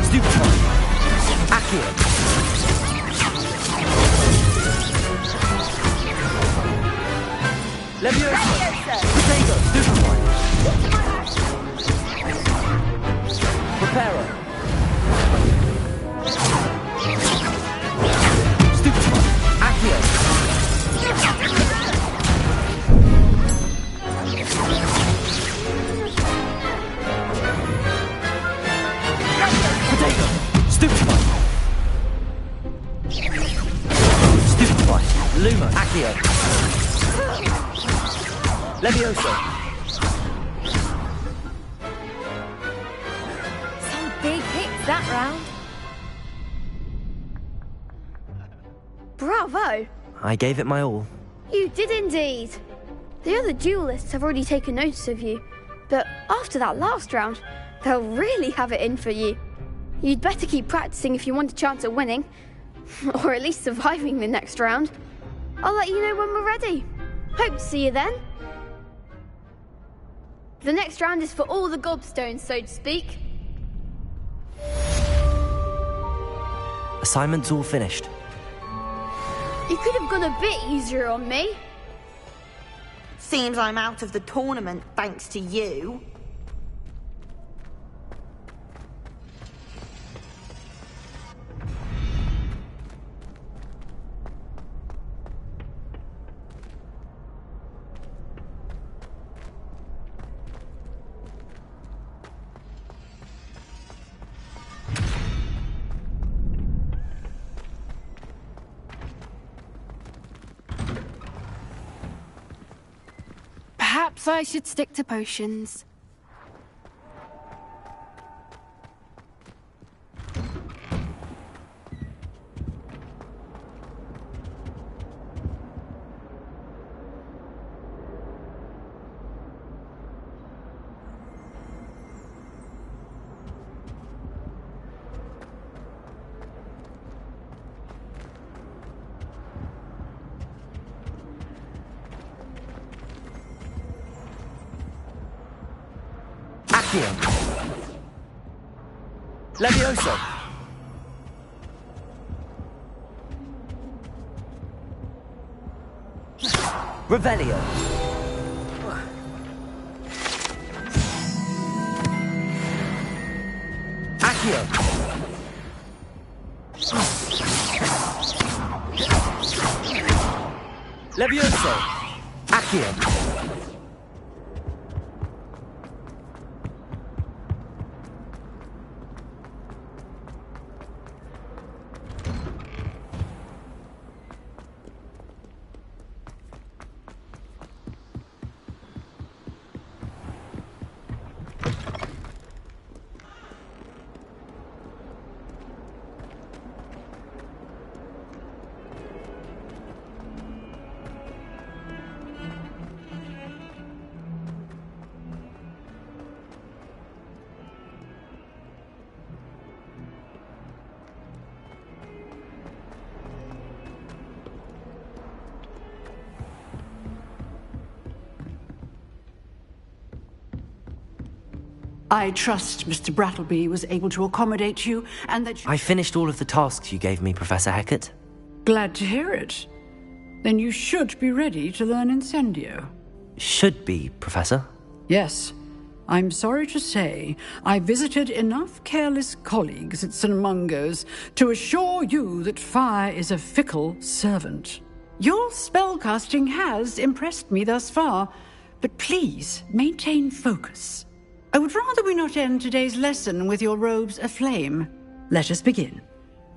Stupefy! Accio! Levioso! Potato! Stupefy! Preparo! Stupefy! Accio! Potato! Stupefy! Stupefy! Luma! Accio! Levioso!
Some big hits that round.
Bravo!
I gave it my all.
You did indeed. The other duelists have already taken notice of you, but after that last round, they'll really have it in for you. You'd better keep practicing if you want a chance at winning, or at least surviving the next round. I'll let you know when we're ready. Hope to see you then. The next round is for all the gobstones, so to speak.
Assignment's all finished.
You could have gone a bit easier on me.
Seems I'm out of the tournament thanks to you.
Perhaps I should stick to potions.
Levioso! Revelio! Accio! Levioso! Accio!
I trust Mr. Brattleby was able to accommodate you, and that you...
I finished all of the tasks you gave me, Professor Hecat.
Glad to hear it. Then you should be ready to learn Incendio.
Should be, Professor?
Yes. I'm sorry to say, I visited enough careless colleagues at St. Mungo's to assure you that fire is a fickle servant. Your spellcasting has impressed me thus far, but please maintain focus. I would rather we not end today's lesson with your robes aflame. Let us begin.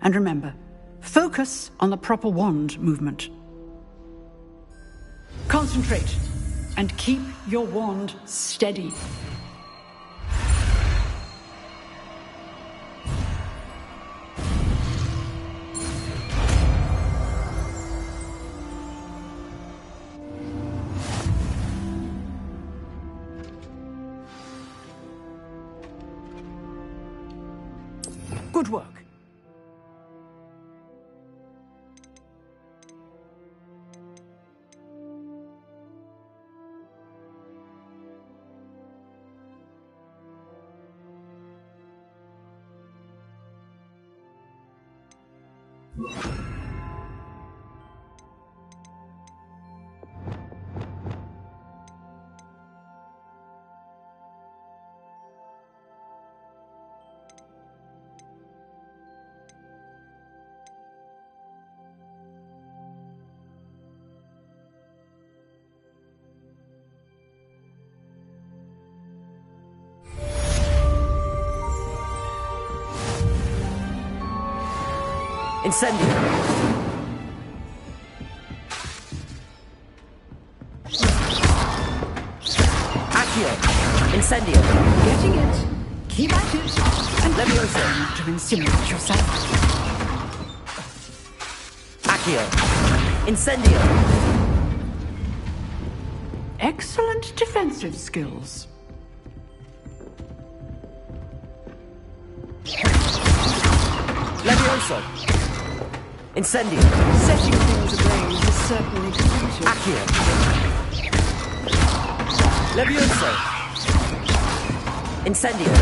And remember, focus on the proper wand movement. Concentrate, and keep your wand steady. Good work.
Incendio! Accio! Incendio!
Getting it. Keep at it. And
Levioso!
to incinerate yourself.
Accio! Incendio!
Excellent defensive skills.
Levioso! Incendio!
Setting things ablaze is certainly creative.
Accio! Levioso! Incendio!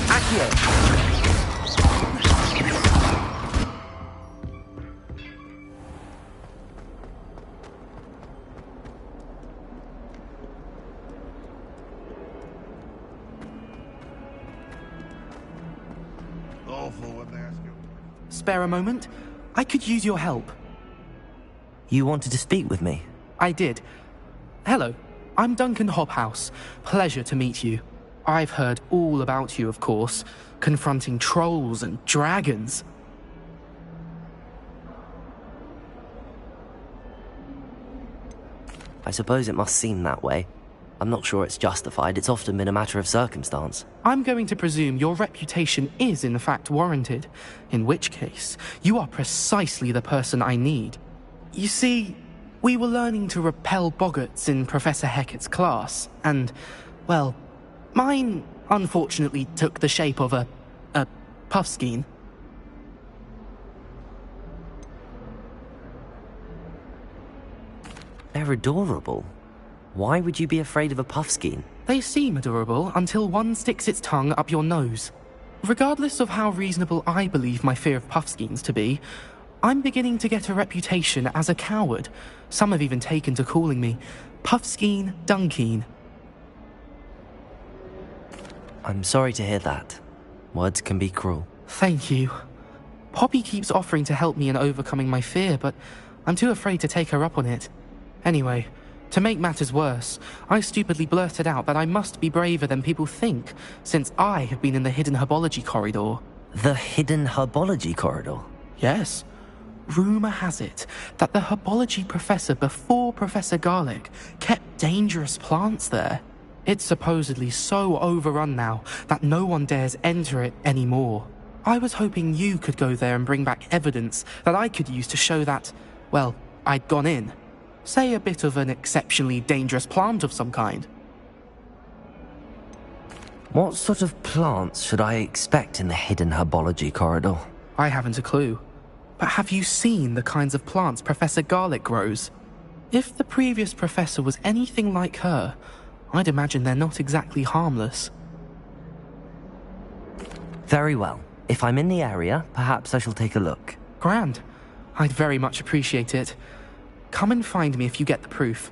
Accio!
Spare a moment? I could use your help.
You wanted to speak with me?
I did. Hello, I'm Duncan Hobhouse. Pleasure to meet you. I've heard all about you, of course, confronting trolls and dragons.
I suppose it must seem that way. I'm not sure it's justified. It's often been a matter of circumstance.
I'm going to presume your reputation is in fact warranted, in which case, you are precisely the person I need. You see, we were learning to repel boggarts in Professor Hecat's class, and, well, mine unfortunately took the shape of a puffskein.
They're adorable. Why would you be afraid of a puffskein?
They seem adorable until one sticks its tongue up your nose. Regardless of how reasonable I believe my fear of puffskeins to be, I'm beginning to get a reputation as a coward. Some have even taken to calling me Puffskein Dunkeen.
I'm sorry to hear that. Words can be cruel.
Thank you. Poppy keeps offering to help me in overcoming my fear, but I'm too afraid to take her up on it. Anyway, to make matters worse, I stupidly blurted out that I must be braver than people think, since I have been in the hidden herbology corridor.
The hidden herbology corridor?
Yes. Rumour has it that the herbology professor before Professor Garlic kept dangerous plants there. It's supposedly so overrun now that no one dares enter it anymore. I was hoping you could go there and bring back evidence that I could use to show that, well, I'd gone in. Say a bit of an exceptionally dangerous plant of some kind.
What sort of plants should I expect in the hidden herbology corridor?
I haven't a clue. But have you seen the kinds of plants Professor Garlic grows? If the previous professor was anything like her, I'd imagine they're not exactly harmless.
Very well. If I'm in the area, perhaps I shall take a look.
Grand. I'd very much appreciate it. Come and find me if you get the proof.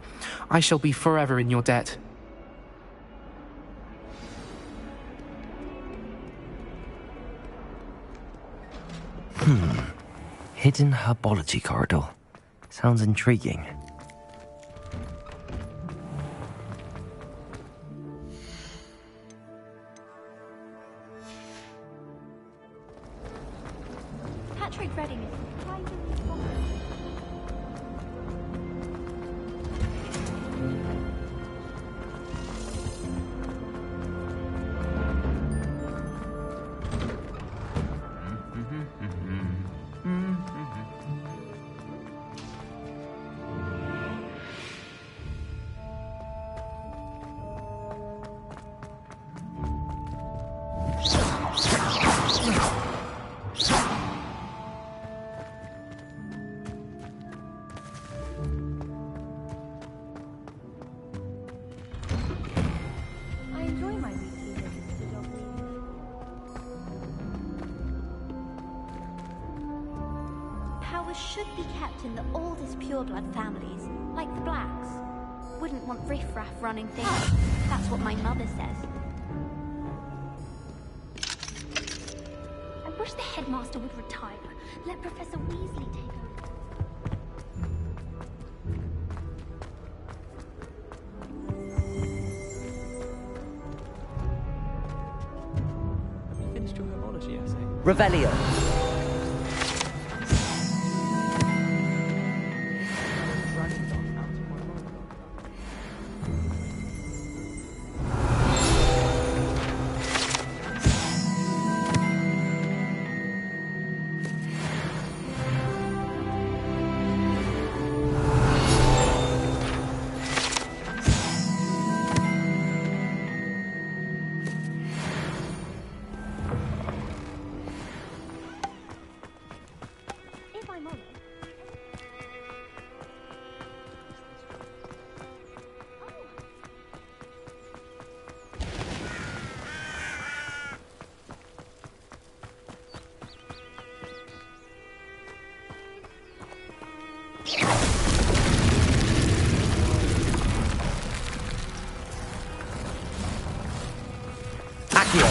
I shall be forever in your debt.
Hidden herbology corridor. Sounds intriguing.
Hatch rate readiness is surprisingly strong. I enjoy my weekly visits to Dogweed. Powers should be kept in the oldest pureblood families, like the Blacks. Wouldn't want riffraff running things. That's what my mother says.
I wish the headmaster would retire. Let Professor Weasley take over.
You finished your herbology essay?
Revelio.
If I'm honest,
Accio.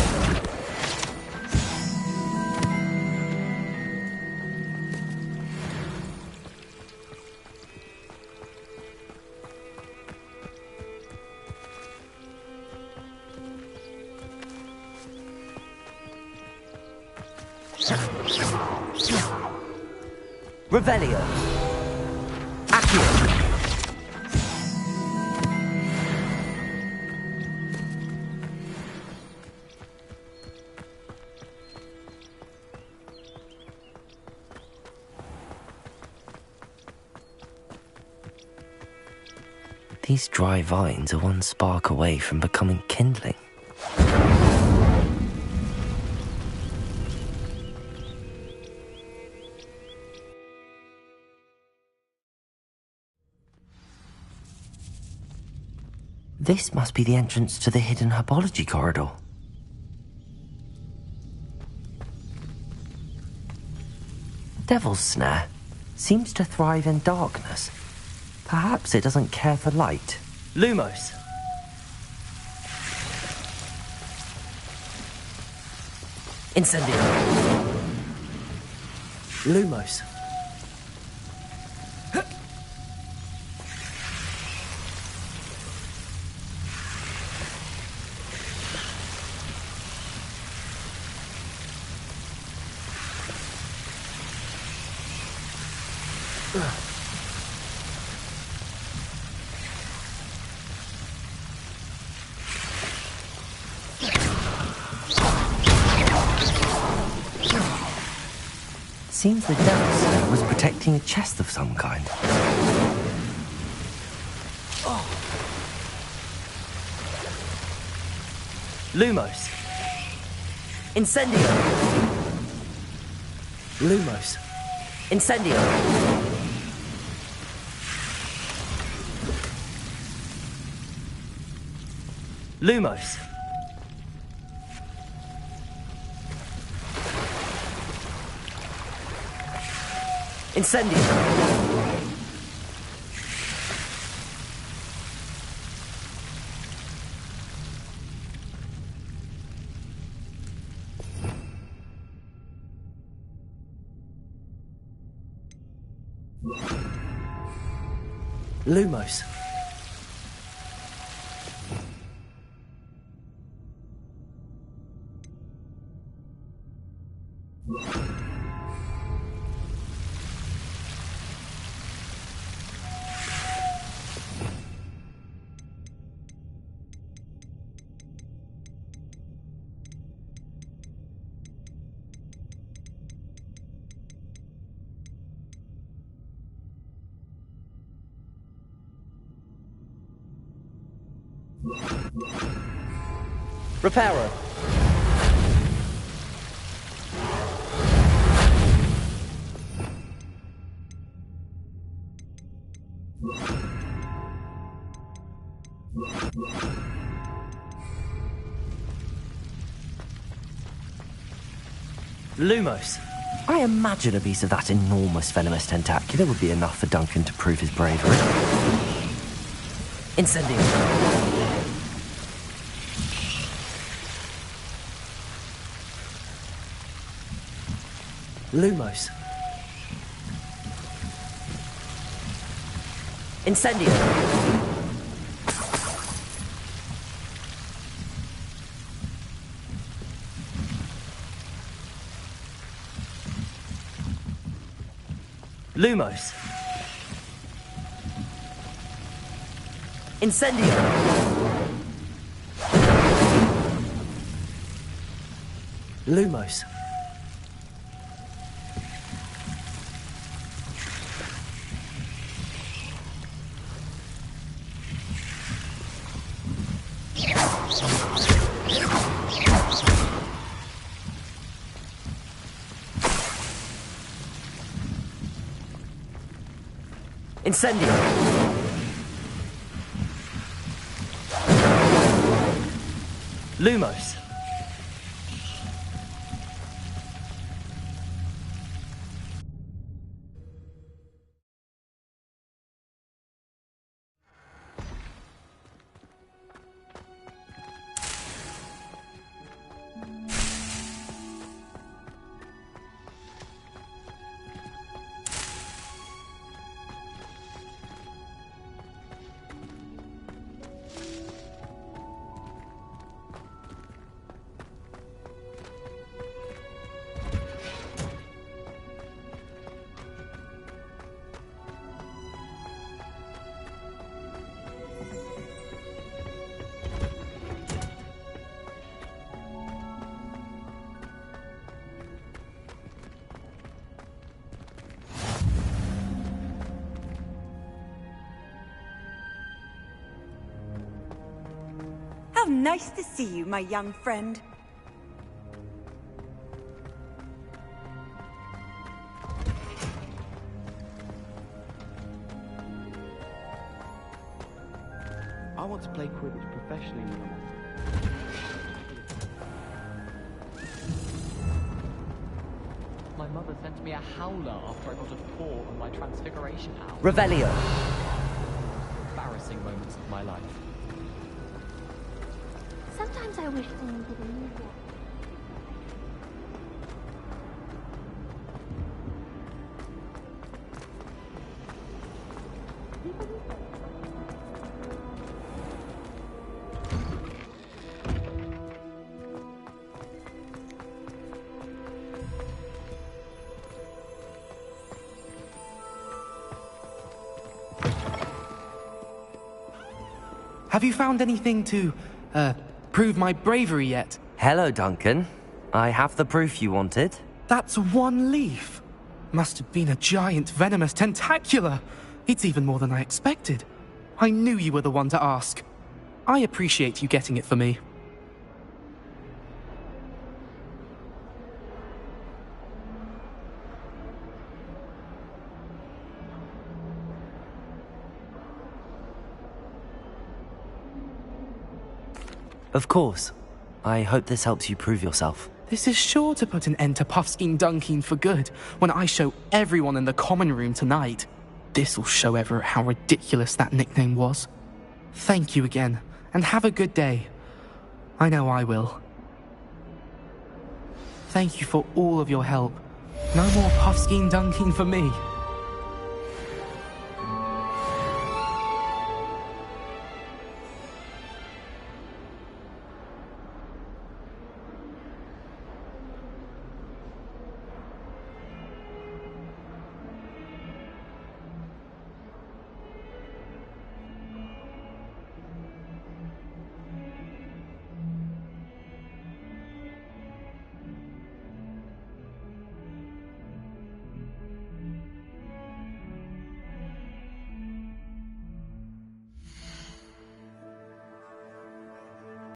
Revelio. Accio.
These dry vines are one spark away from becoming kindling. This must be the entrance to the hidden herbology corridor. Devil's Snare seems to thrive in darkness. Perhaps it doesn't care for light.
Lumos. Incendio. Lumos.
Seems the Devil's Snare was protecting a chest of some kind.
Lumos. Incendio. Lumos. Incendio. Lumos. Incendio. Lumos. Reparo. Lumos.
I imagine a piece of that enormous venomous tentacula would be enough for Duncan to prove his bravery.
Incendio. Lumos. Incendio. Lumos. Incendio. Lumos. Incendio. Lumos.
How nice to see you, my young friend.
I want to play Quidditch professionally.
My mother sent me a howler after I got a 4 on my transfiguration owl.
Revelio.
Embarrassing moments of my life.
Sometimes I wish someone could remove it.
Have you found anything to, prove my bravery yet?
Hello, Duncan. I have the proof you wanted.
That's one leaf. Must have been a giant venomous tentacula. It's even more than I expected. I knew you were the one to ask. I appreciate you getting it for me.
Of course. I hope this helps you prove yourself.
This is sure to put an end to Puffskein Dunkeen for good when I show everyone in the common room tonight. This'll show Everett how ridiculous that nickname was. Thank you again, and have a good day. I know I will. Thank you for all of your help. No more Puffskein Dunkeen for me.